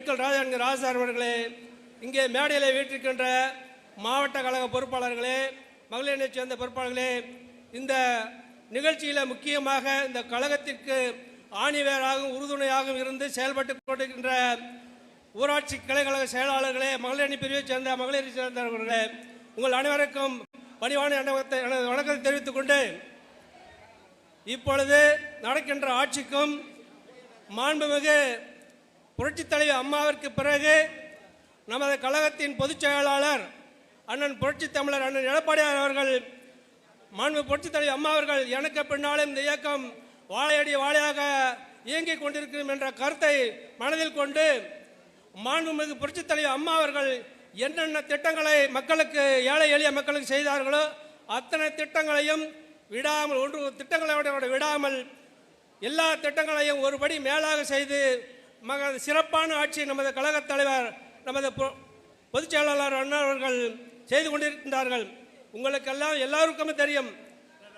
Medical ராஜாசார் அவர்களே, இங்கே மேடையில் வீட்டிருக்கின்ற மாவட்ட கழக பொறுப்பாளர்களே, மகளிரைச் சேர்ந்த பொறுப்பாளர்களே, இந்த நிகழ்ச்சியில் முக்கியமாக இந்த கழகத்திற்கு ஆணிவேராகவும் உறுதுணையாகவும் இருந்து செயல்பட்டு கொண்டிருக்கின்ற ஊராட்சி கிளைக்கழக செயலாளர்களே, மகளிரணி பிரிவைச் சேர்ந்த மகளிரை சேர்ந்தவர்களே, உங்கள் அனைவருக்கும் பணிவான வணக்கத்தை தெரிவித்துக் கொண்டு, இப்பொழுது நடக்கின்ற ஆட்சிக்கும் மாண்புமிகு புரட்சித் தலைவர் அம்மாவிற்கு பிறகு நமது கழகத்தின் பொதுச் செயலாளர் அண்ணன் புரட்சித் தமிழர் அண்ணன் எடப்பாடியார் அவர்கள், மாண்பு புரட்சித் தலைவர் அம்மா அவர்கள் எனக்கு பின்னாலும் இந்த இயக்கம் வாழையடி வாழையாக இயங்கிக் கொண்டிருக்கும் என்ற கருத்தை மனதில் கொண்டு மாண்புமிகு புரட்சித் தலைவர் அம்மா அவர்கள் என்னென்ன திட்டங்களை மக்களுக்கு, ஏழை எளிய மக்களுக்கு செய்தார்களோ அத்தனை திட்டங்களையும் விடாமல், ஒன்று திட்டங்களை விடாமல் எல்லா திட்டங்களையும் ஒருபடி மேலாக செய்து சிறப்பான ஆட்சி நமது கழகத் தலைவர், நமது பொதுச் செயலாளர் அண்ணா அவர்கள் செய்து கொண்டிருக்கின்றார்கள். உங்களுக்கெல்லாம் எல்லாருக்குமே தெரியும்,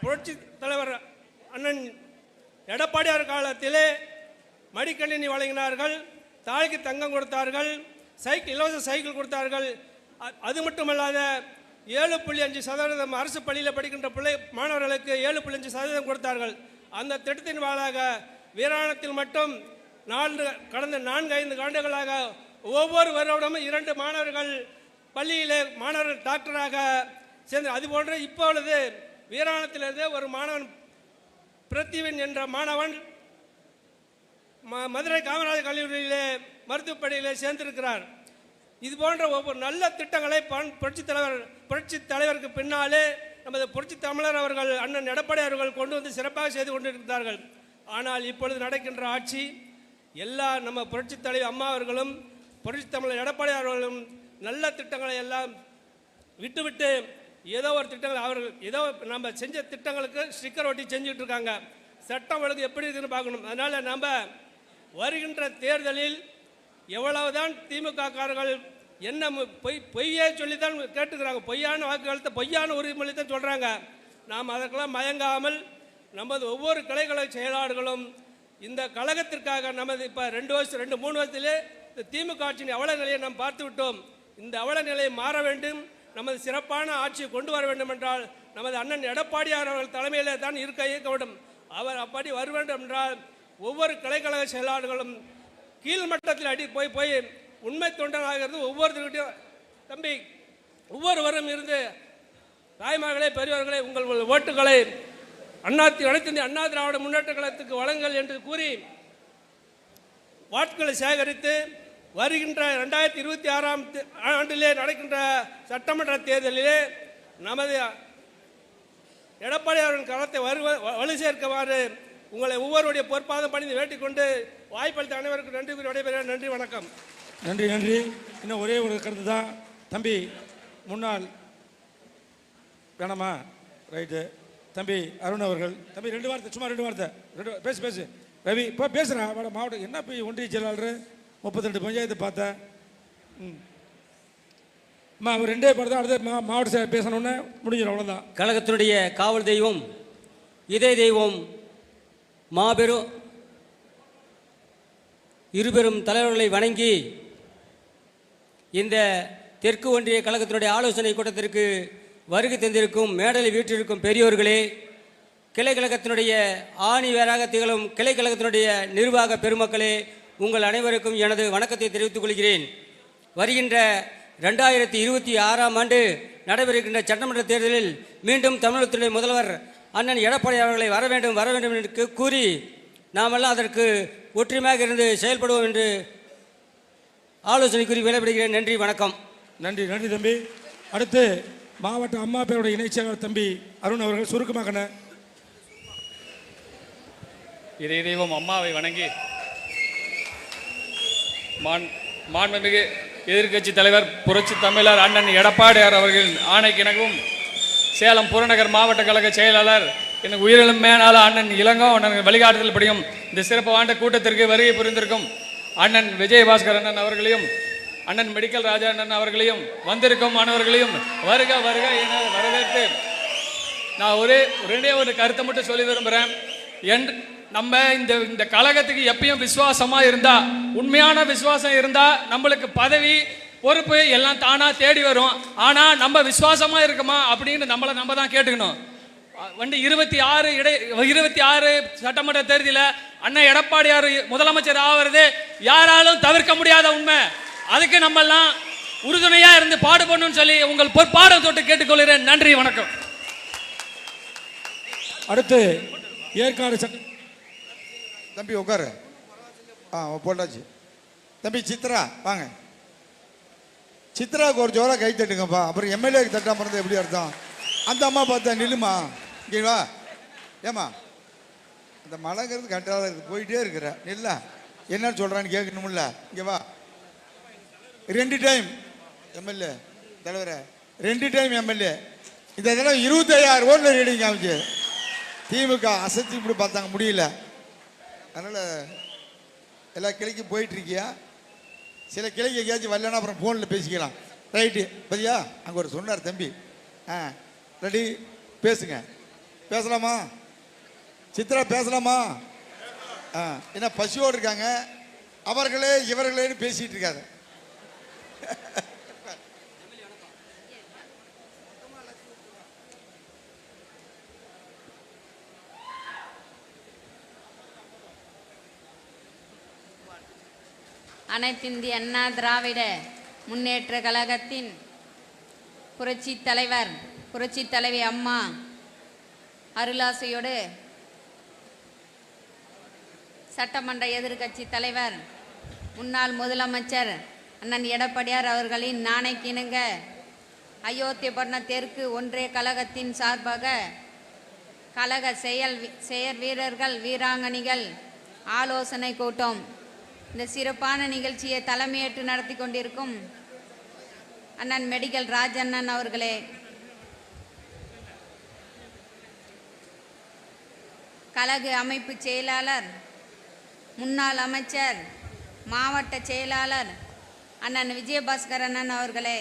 புரட்சி தலைவர் அண்ணன் எடப்பாடியார் காலத்திலே மடிக்கணினி வழங்கினார்கள், தாய்க்கு தங்கம் கொடுத்தார்கள், இலவச சைக்கிள் கொடுத்தார்கள். அது மட்டுமல்லாத 7.5% அரசு பள்ளியில் படிக்கின்ற மாணவர்களுக்கு 7.5% கொடுத்தார்கள். அந்த திட்டத்தின் வாயிலாக வீராணத்தில் மட்டும் கடந்த 4-5 ஆண்டுகளாக ஒவ்வொரு வருடமும் 2 மாணவர்கள் பள்ளியிலே மாணவர்கள் டாக்டராக சேர்ந்து, அதுபோன்று இப்பொழுது வீராணத்திலிருந்து ஒரு மாணவன் பிரத்திவன் என்ற மாணவன் மதுரை காமராஜர் கல்லூரியிலே மருத்துவப் பணியிலே சேர்ந்திருக்கிறார். இது போன்ற ஒவ்வொரு நல்ல திட்டங்களை புரட்சி தலைவருக்கு பின்னாலே நமது புரட்சி தமிழர் அவர்கள் அண்ணன் எடப்பாடி அவர்கள் கொண்டு வந்து சிறப்பாக செய்து கொண்டிருக்கிறார்கள். ஆனால் இப்பொழுது நடக்கின்ற ஆட்சி எல்லா நம்ம புரட்சி தலைவர் அம்மா அவர்களும் புரட்சி தமிழர் எடப்பாடி அவர்களும் நல்ல திட்டங்களை எல்லாம் விட்டுவிட்டு ஏதோ ஒரு திட்டங்கள் அவர்கள் ஏதோ நம்ம செஞ்ச திட்டங்களுக்கு ஸ்டிக்கர் ஒட்டி செஞ்சுட்டு இருக்காங்க. சட்டம் ஒழுங்கு எப்படி இருக்குன்னு பார்க்கணும். அதனால் நம்ம வருகின்ற தேர்தலில் எவ்வளவுதான் திமுக காரர்கள் என்ன பொய்யே சொல்லித்தான் கேட்டுக்கிறாங்க, பொய்யான வாக்குகளத்தை பொய்யான உறுதிமொழி தான் சொல்கிறாங்க. நாம் அதற்கெல்லாம் மயங்காமல் நமது ஒவ்வொரு கிளைக்கழக செயலாளர்களும் இந்த கழகத்திற்காக நமது இப்போ 2-3 வருஷத்திலே இந்த திமுக ஆட்சியின் அவல நிலையை நாம் பார்த்து விட்டோம். இந்த அவல நிலையை மாற வேண்டும், நமது சிறப்பான ஆட்சியை கொண்டு வர வேண்டும் என்றால் நமது அண்ணன் எடப்பாடியார் அவர்கள் தலைமையிலே தான் இயக்க வேண்டும். அவர் அப்படி வர வேண்டும் என்றால் ஒவ்வொரு கிளைக்கழக செயலாளர்களும் கீழ்மட்டத்தில் போய் உண்மை தொண்டனாக இருந்து ஒவ்வொருத்தருக்கிட்டையும் தம்பி ஒவ்வொருவரும் இருந்து தாய்மார்களே, பெரியவர்களே, உங்கள் ஓட்டுகளை அனைத்து இந்திய அண்ணா திராவிட முன்னேற்ற கழகத்துக்கு வழங்குங்கள் என்று கூறி வாக்குகளை சேகரித்து வருகின்ற 2026ஆம் ஆண்டிலே நடக்கின்ற சட்டமன்ற தேர்தலிலே நமது எடப்பாடி அவர்களின் களத்தை வலு சேர்க்குமாறு உங்களை ஒவ்வொருடைய பொறுப்பாக பணிந்து வேண்டிக் கொண்டு வாய்ப்பளித்த அனைவருக்கும் நன்றி கூறி விடைபெறுகிறேன். நன்றி, வணக்கம். நன்றி. இன்னும் ஒரே ஒரு கருத்து தான் தம்பி, முன்னாள் வேணாமா? ரைட்டு. தம்பி அருண் அவர்கள், தம்பி 2 வார்த்தை, சும்மா 2 வார்த்தை, பேசு ரவி. இப்போ பேசுகிறேன். மாவட்டம் என்ன போய் ஒன்றிய செயலாளர் 32 பஞ்சாயத்து பார்த்தேன். அவர் 2 பாட்டு தான். அடுத்த மாவட்ட பேசணுன்னு முடிஞ்சிடும், அவ்வளோதான். கழகத்தினுடைய காவல் தெய்வம், இதய தெய்வம், மாபெரும் இருபெரும் தலைவர்களை வணங்கி இந்த தெற்கு ஒன்றிய கழகத்தினுடைய ஆலோசனை கூட்டத்திற்கு வருகை தந்திருக்கும் மேடையில் வீற்றிருக்கும் பெரியோர்களே, கிளைக்கழகத்தினுடைய ஆணி வேறாக திகழும் கிளைக்கழகத்தினுடைய நிர்வாக பெருமக்களே, உங்கள் அனைவருக்கும் எனது வணக்கத்தை தெரிவித்துக் கொள்கிறேன். வருகின்ற 2026ஆம் ஆண்டு நடைபெறுகின்ற சட்டமன்ற தேர்தலில் மீண்டும் தமிழகத்துடைய முதல்வர் அண்ணன் எடப்பாடி அவர்களை வர வேண்டும் என்று கூறி நாமெல்லாம் அதற்கு ஒற்றுமையாக இருந்து செயல்படுவோம் என்று ஆலோசனை கூறி விடைபெறுகிறேன். நன்றி, வணக்கம். நன்றி தம்பி. அடுத்து மாவட்ட அம்மா பேருடைய இணைச்செயலாளர் தம்பி அருண் அவர்கள் சுருக்கமாக. இதய தெய்வம் அம்மாவை வணங்கி மாண்புமிகு எதிர்க்கட்சி தலைவர் புரட்சி தமிழர் அண்ணன் எடப்பாடியார் அவர்களின் ஆணைக்கிணங்கும் சேலம் புறநகர் மாவட்ட கழக செயலாளர் எனக்கு உயிரிழம் மேலாள அண்ணன் இளங்கோ அண்ணன் வழிகாட்டுதல் படியும் இந்த சிறப்பு ஆண்டு கூட்டத்திற்கு வருகை புரிந்திருக்கும் அண்ணன் விஜயபாஸ்கர் அண்ணன் அவர்களையும் அண்ணன் மெடிக்கல் ராஜா அண்ணன் அவர்களையும் வந்திருக்கும் மாணவர்களையும் வருக என வரவேற்று நான் ஒரே ஒரு கருத்தை மட்டும் சொல்லி விரும்புகிறேன். நம்ம இந்த இந்த கழகத்துக்கு எப்பயும் விசுவாசமா இருந்தா, உண்மையான விசுவாசம் இருந்தா நம்மளுக்கு பதவி பொறுப்பு எல்லாம் தானா தேடி வரும். ஆனா நம்ம விசுவாசமா இருக்குமா அப்படின்னு நம்ம தான் கேட்டுக்கணும். 26 சட்டமன்ற தேர்தலில் அண்ணன் எடப்பாடியார் முதலமைச்சர் ஆகிறது யாராலும் தவிர்க்க முடியாத உண்மை. அதுக்கு நம்ம எல்லாம் உறுதுணையா இருந்து பாடுபடணும்னு சொல்லி உங்கள் பொற்பாடம் தொட்டு கேட்டுக்கொள்கிறேன். நன்றி, வணக்கம். அடுத்து ஏற்காடு தம்பி உட்காரு. போட்டாச்சு. தம்பி சித்ரா வாங்க. சித்ராவுக்கு ஒரு ஜோரா கை தட்டுங்கப்பா. அப்புறம் எம்எல்ஏக்கு தட்டாம இருந்தா எப்படி அர்த்தம்? அந்த அம்மா பார்த்தா நில்லுமா, இங்கே வா. ஏமா அந்த மழைங்கிறது கரெக்டாக இருக்குது, போயிட்டே இருக்கிற நில்ல, என்னன்னு சொல்கிறான்னு கேட்கணும்ல. இங்கே வா. 2 டைம் எம்எல்ஏ தலைவரை, 2 டைம் எம்எல்ஏ. இந்த தடவை 25,000 ஓட்டில் ரீடிங் காமிச்சு திமுக அசத்தி இப்படி பார்த்தாங்க, முடியல. அதனால் எல்லா கிளைக்கும் போயிட்டுருக்கியா? சில கிளைக்கு எங்கேயாச்சும் வரலன்னா அப்புறம் ஃபோனில் பேசிக்கலாம். ரைட்டு பத்தியா? அங்கே ஒரு சொன்னார் தம்பி. ரெடி, பேசுங்க. பேசலாமா சித்ரா, பேசலாமா? என்ன பசியோடு இருக்காங்க, அவர்களே இவர்களேன்னு பேசிகிட்டு இருக்காரு. அனைத்திந்திய அண்ணா திராவிட முன்னேற்ற கழகத்தின் புரட்சி தலைவர் புரட்சி தலைவி அம்மா அருளாசையோடு சட்டமன்ற எதிர்க்கட்சி தலைவர் முன்னாள் முதலமைச்சர் அண்ணன் எடப்பாடியார் அவர்களின் நாணைக்கிணங்க அயோத்தியப்பட்டினம் தெற்கு ஒன்றிய கழகத்தின் சார்பாக கழக செயற் வீரர்கள் வீராங்கனைகள் ஆலோசனை கூட்டம். இந்த சிறப்பான நிகழ்ச்சியை தலைமையேற்று நடத்தி கொண்டிருக்கும் அண்ணன் மெடிக்கல் ராஜண்ணன் அவர்களே, கழக அமைப்பு செயலாளர் முன்னாள் அமைச்சர் மாவட்ட செயலாளர் அண்ணன் விஜயபாஸ்கர் அண்ணன் அவர்களே,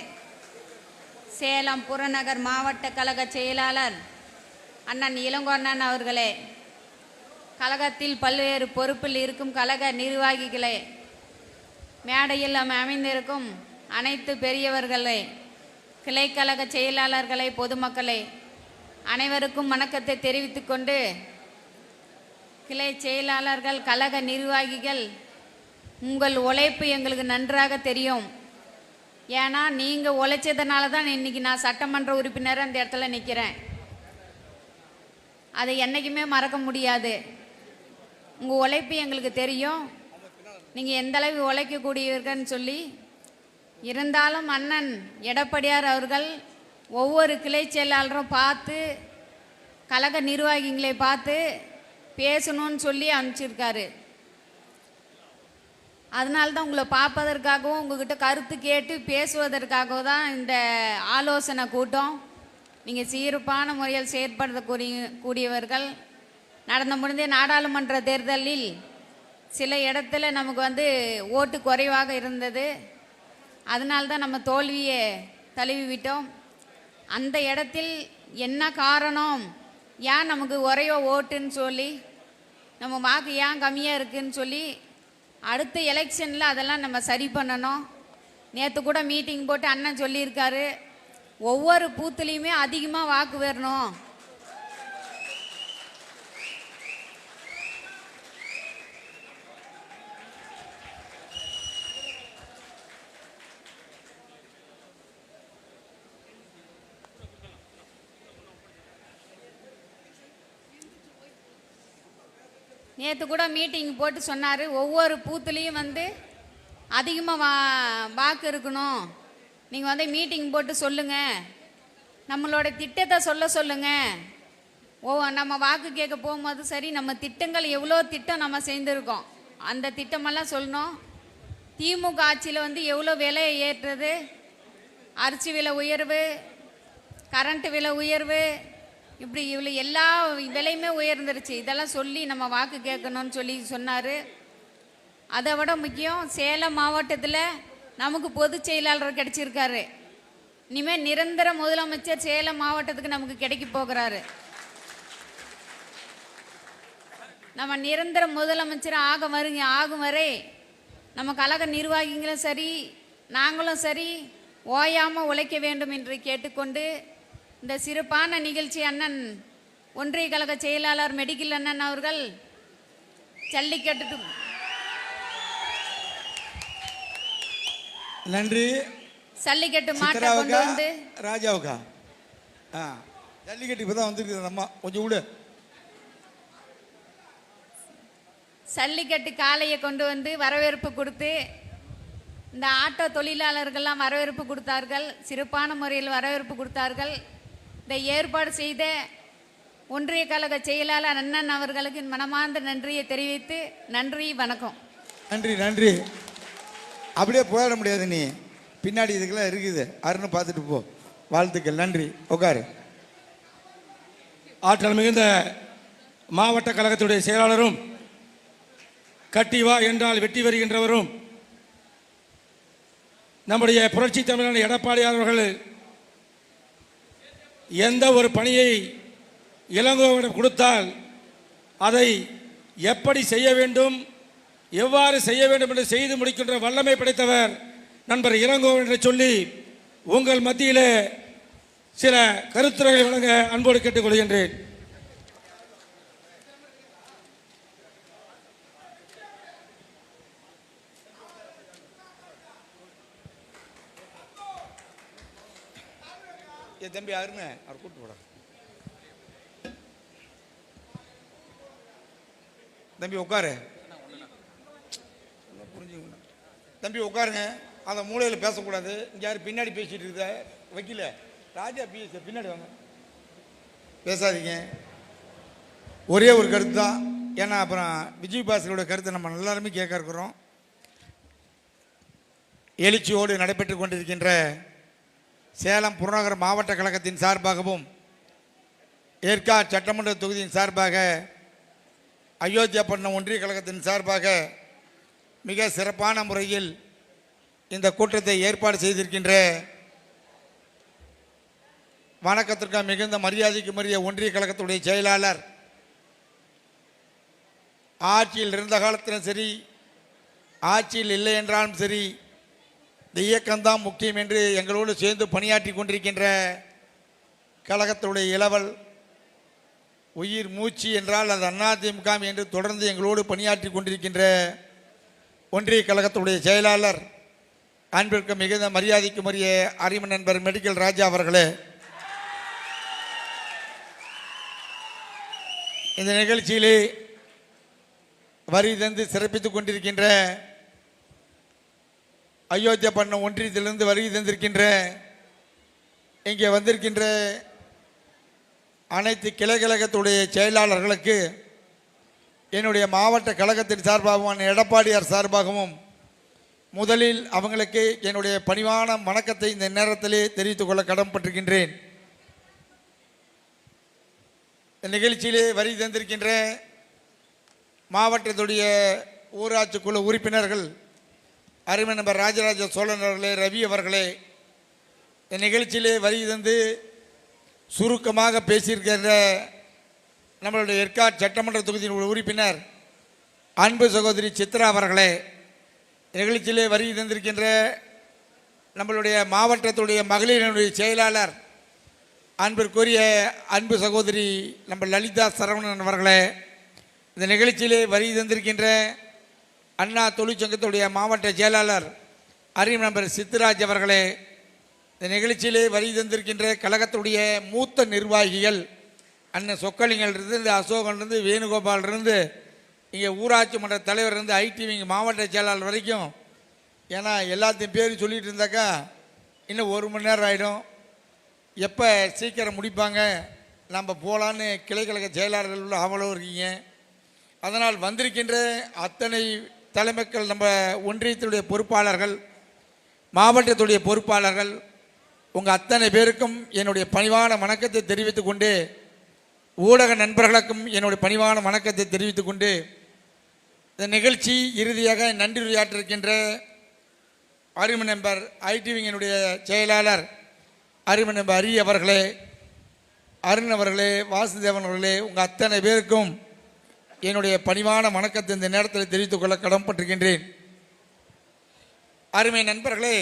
சேலம் புறநகர் மாவட்ட கழக செயலாளர் அண்ணன் இளங்கோண்ணன் அவர்களே, கழகத்தில் பல்வேறு பொறுப்பில் இருக்கும் கழக நிர்வாகிகளே, மேடையில் அமைந்திருக்கும் அனைத்து பெரியவர்களே, கிளைக்கழக செயலாளர்களே, பொதுமக்களே, அனைவருக்கும் வணக்கத்தை தெரிவித்துக் கொண்டு, கிளை செயலாளர்கள் கழக நிர்வாகிகள், உங்கள் உழைப்பு எங்களுக்கு நன்றாக தெரியும். ஏன்னா நீங்கள் உழைச்சதுனால தான் இன்னைக்கு நான் சட்டமன்ற உறுப்பினர் அந்த இடத்துல நிற்கிறேன். அதை என்றைக்குமே மறக்க முடியாது. உங்கள் உழைப்பு எங்களுக்கு தெரியும், நீங்கள் எந்தளவு உழைக்கக்கூடியவர்கள்னு சொல்லி. இருந்தாலும் அண்ணன் எடப்பாடியார் அவர்கள் ஒவ்வொரு கிளை செயலாளரும் பார்த்து கழக நிர்வாகிகளை பார்த்து பேசணும்னு சொல்லி அனுப்பிச்சிருக்காரு. அதனால தான் உங்களை பார்ப்பதற்காகவும் உங்ககிட்ட கருத்து கேட்டு பேசுவதற்காகவும் தான் இந்த ஆலோசனை கூட்டம். நீங்கள் சிறப்பான முறையில் செயற்படுத்தக்கூடியவர்கள். நடந்து முடிந்த நாடாளுமன்ற தேர்தலில் சில இடத்துல நமக்கு ஓட்டு குறைவாக இருந்தது. அதனால்தான் நம்ம தோல்வியை தழுவி விட்டோம். அந்த இடத்தில் என்ன காரணம், ஏன் நமக்கு ஒரே ஓட்டுன்னு சொல்லி, நம்ம வாக்கு ஏன் கம்மியாக இருக்குதுன்னு சொல்லி அடுத்த எலெக்ஷனில் அதெல்லாம் நம்ம சரி பண்ணணும். நேற்று கூட மீட்டிங் போட்டு அண்ணன் சொல்லியிருக்காரு, ஒவ்வொரு பூத்துலேயுமே அதிகமாக வாக்கு வரணும். நேற்று கூட மீட்டிங் போட்டு சொன்னார், ஒவ்வொரு பூத்துலேயும் அதிகமாக வாக்கு இருக்கணும். நீங்கள் மீட்டிங் போட்டு சொல்லுங்கள், நம்மளோட திட்டத்தை சொல்லுங்கள். நம்ம வாக்கு கேட்க போகும்போது சரி, நம்ம திட்டங்கள் எவ்வளோ திட்டம் நம்ம செய்திருக்கோம் அந்த திட்டமெல்லாம் சொல்லணும். திமுக ஆட்சியில் எவ்வளோ விலை ஏற்றுறது, அரிசி விலை உயர்வு, கரண்ட்டு விலை உயர்வு, இப்படி இவ்வளோ எல்லா விலையுமே உயர்ந்துருச்சு. இதெல்லாம் சொல்லி நம்ம வாக்கு கேட்கணும்னு சொல்லி சொன்னார். அதை விட முக்கியம், சேலம் மாவட்டத்தில் நமக்கு பொதுச் செயலாளர் கிடைச்சிருக்காரு. இனிமேல் நிரந்தர முதலமைச்சர் சேலம் மாவட்டத்துக்கு நமக்கு கிடைக்க போகிறாரு. நம்ம நிரந்தர முதலமைச்சர் ஆகும் வரை நம்ம கழக நிர்வாகிகளும் சரி நாங்களும் சரி ஓயாமல் உழைக்க வேண்டும் என்று கேட்டுக்கொண்டு இந்த சிறப்பான நிகழ்ச்சி அண்ணன் ஒன்றிய கழக செயலாளர் மெடிக்கல் அண்ணன் அவர்கள் ஜல்லிக்கட்டு நன்றி. ஜல்லிக்கட்டு மாற்ற கொண்டு சித்ராவுக்கா வந்து ராஜாவுக்கா? ஜல்லிக்கட்டு இப்பதான் வந்திருக்குது அந்த அம்மா, கொஞ்சம் விடு. ஜல்லிக்கட்டு காளையை கொண்டு வந்து வரவேற்பு கொடுத்து இந்த ஆட்டோ தொழிலாளர்கள்லாம் வரவேற்பு கொடுத்தார்கள், சிறப்பான முறையில் வரவேற்பு கொடுத்தார்கள். இதை ஏற்பாடு செய்த ஒன்றிய கழக செயலாளர் அண்ணன் அவர்களுக்கு மனமார்ந்த நன்றியை தெரிவித்து நன்றி, வணக்கம். நன்றி நன்றி. அப்படியே போயிட முடியாது, நீ பின்னாடி இதுக்கெல்லாம் இருக்குது, அருண் பார்த்துட்டு போ. வாழ்த்துக்கள், நன்றி. உட்காரு. ஆற்றல் மிகுந்த மாவட்ட கழகத்துடைய செயலாளரும் கட்டி வா என்றால் வெட்டி வருகின்றவரும் நம்முடைய புரட்சி தமிழன் எடப்பாடியார் அவர்கள் எந்த ஒரு பணியை இளங்கோவனிடம் கொடுத்தால் அதை எப்படி செய்ய வேண்டும், எவ்வாறு செய்ய வேண்டும் என்று செய்து முடிக்கின்ற வல்லமை படைத்தவர் நண்பர் இளங்கோவன் என்று சொல்லி உங்கள் மத்தியிலே சில கருத்துரைகளை வழங்க அன்போடு கேட்டுக்கொள்கின்றேன். என் தம்பி அருண் அவர் கூட்டு போட. தம்பி உட்காரு. புரிஞ்சுக்கணும் தம்பி, உட்காருங்க. அந்த மூலையில் பேசக்கூடாது. இங்கே யார் பின்னாடி பேசிட்டு இருக்க வைக்கல. ராஜா பிஎஸ் பின்னாடி வாங்க, பேசாதீங்க. ஒரே ஒரு கருத்து தான், ஏன்னா அப்புறம் விஜய் பாஸ்கரோட கருத்தை நம்ம எல்லாருமே கேட்க இருக்கிறோம். எழுச்சியோடு நடைபெற்று கொண்டிருக்கின்ற சேலம் புறநகர் மாவட்ட கழகத்தின் சார்பாகவும் ஏற்காடு சட்டமன்ற தொகுதியின் சார்பாக அயோத்தியாபட்டினம் ஒன்றிய கழகத்தின் சார்பாக மிக சிறப்பான முறையில் இந்த கூட்டத்தை ஏற்பாடு செய்திருக்கின்ற வணக்கத்திற்கு மிகுந்த மரியாதைக்கு மரிய ஒன்றிய கழகத்துடைய செயலாளர், ஆட்சியில் இருந்த காலத்திலும் சரி ஆட்சியில் இல்லை என்றாலும் சரி இந்த இயக்கம்தான் முக்கியம் என்று எங்களோடு சேர்ந்து பணியாற்றி கொண்டிருக்கின்ற கழகத்துடைய இளவல், உயிர் மூச்சு என்றால் அது அதிமுக என்று தொடர்ந்து எங்களோடு பணியாற்றி கொண்டிருக்கின்ற ஒன்றிய கழகத்துடைய செயலாளர், அன்பிற்கு மிகுந்த மரியாதைக்கு மரிய அருமை நண்பர் மெடிக்கல் ராஜா அவர்களே, இந்த நிகழ்ச்சியிலே வரி தந்து சிறப்பித்துக் கொண்டிருக்கின்ற அயோத்தியாபட்டினம் ஒன்றியத்திலிருந்து வருகை தந்திருக்கின்ற இங்கே வந்திருக்கின்ற அனைத்து கிளை கழகத்துடைய செயலாளர்களுக்கு என்னுடைய மாவட்ட கழகத்தின் சார்பாகவும் எடப்பாடியார் சார்பாகவும் முதலில் அவங்களுக்கு என்னுடைய பணிவான வணக்கத்தை இந்த நேரத்திலே தெரிவித்துக் கொள்ள கடமைப்பட்டிருக்கின்றேன். இந்த நிகழ்ச்சியிலே வருகை தந்திருக்கின்ற மாவட்டத்துடைய ஊராட்சி குழு உறுப்பினர்கள், அருமை நண்பர் ராஜராஜ சோழன் அவர்களே, ரவி அவர்களே, இந்த நிகழ்ச்சியிலே வருகை தந்து சுருக்கமாக பேசியிருக்கின்ற நம்மளுடைய ஏற்காடு சட்டமன்ற தொகுதியின் உறுப்பினர் அன்பு சகோதரி சித்ரா அவர்களே, நிகழ்ச்சியிலே வருகை தந்திருக்கின்ற நம்மளுடைய மாவட்டத்துடைய மகளிரினுடைய செயலாளர் அன்பிற்குரிய அன்பு சகோதரி நம்ம லலிதா சரவணன் அவர்களே, இந்த நிகழ்ச்சியிலே வருகை தந்திருக்கின்ற அண்ணா தொழிற்சங்கத்துடைய மாவட்ட செயலாளர் அருமை நண்பர் சித்ராஜ் அவர்களே, இந்த நிகழ்ச்சியிலே வருகை தந்திருக்கின்ற கழகத்துடைய மூத்த நிர்வாகிகள் அண்ணன் சொக்கலிங்கிலிருந்து அசோகன்லேருந்து வேணுகோபாலிருந்து இங்கே ஊராட்சி மன்ற தலைவர் இருந்து ஐடிவிங்க மாவட்ட செயலாளர் வரைக்கும், ஏன்னா எல்லாத்தையும் பேர் சொல்லிகிட்டு இருந்தாக்கா இன்னும் 1 மணி நேரம் ஆகிடும். எப்போ சீக்கிரம் முடிப்பாங்க நம்ம போகலான்னு கிளைக்கழக செயலாளர்கள் உள்ள ஆவலோ இருக்கீங்க. அதனால் வந்திருக்கின்ற அத்தனை தலைமக்கள், நம்ம ஒன்றியத்துடைய பொறுப்பாளர்கள், மாவட்டத்துடைய பொறுப்பாளர்கள், உங்கள் அத்தனை பேருக்கும் என்னுடைய பணிவான வணக்கத்தை தெரிவித்துக் கொண்டு, ஊடக நண்பர்களுக்கும் என்னுடைய பணிவான வணக்கத்தை தெரிவித்துக் கொண்டு, இந்த நிகழ்ச்சி இறுதியாக நன்றி உரையாற்றிருக்கின்ற அருமை நண்பர் ஐடிவிங்கினுடைய செயலாளர் அருமை நண்பர் அரி அவர்களே, அருண் அவர்களே, வாசுதேவன் அவர்களே, உங்கள் அத்தனை பேருக்கும் என்னுடைய பணிவான வணக்கத்தை இந்த நேரத்தில் தெரிவித்துக் கொள்ள கடமைப்பட்டிருக்கின்றேன். அருமை நண்பர்களே,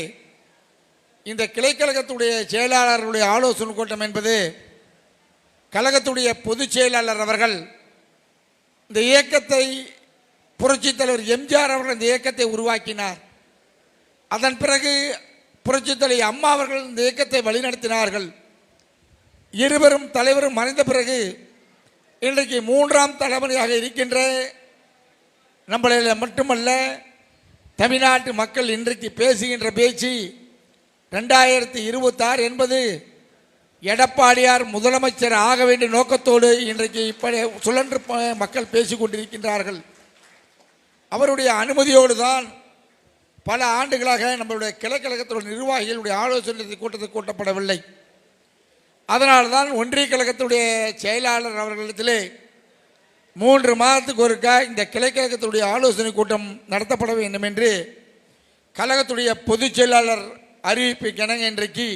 இந்த கிளைக்கழகத்துடைய செயலாளர்களுடைய ஆலோசனை கூட்டம் என்பது கழகத்துடைய பொதுச் செயலாளர் அவர்கள் இந்த இயக்கத்தை புரட்சித் தலைவர் எம்ஜிஆர் அவர்கள் இந்த இயக்கத்தை உருவாக்கினார். அதன் பிறகு புரட்சித் தலைவர் அம்மா அவர்கள் இந்த இயக்கத்தை வழிநடத்தினார்கள். இருவரும் தலைவரும் மறைந்த பிறகு இன்றைக்கு மூன்றாம் தலைமுறையாக இருக்கின்ற நம்மள மட்டுமல்ல, தமிழ்நாட்டு மக்கள் இன்றைக்கு பேசுகின்ற பேச்சு 2026 என்பது எடப்பாடியார் முதலமைச்சர் ஆக வேண்டிய நோக்கத்தோடு இன்றைக்கு இப்படி சுழன்று மக்கள் பேசிக் கொண்டிருக்கின்றார்கள். அவருடைய அனுமதியோடு தான் பல ஆண்டுகளாக நம்மளுடைய கிளைக்கழகத்துடைய நிர்வாகிகளுடைய ஆலோசனை கூட்டத்தை கூட்டப்படவில்லை. அதனால்தான் ஒன்றிய கழகத்துடைய செயலாளர் அவர்களிடத்திலே 3 மாதத்துக்கு ஒருக்கா இந்த கிளைக்கழகத்துடைய ஆலோசனை கூட்டம் நடத்தப்பட வேண்டும் என்று கழகத்துடைய பொதுச் செயலாளர் அறிவிப்பு கிணங்க இன்றைக்கு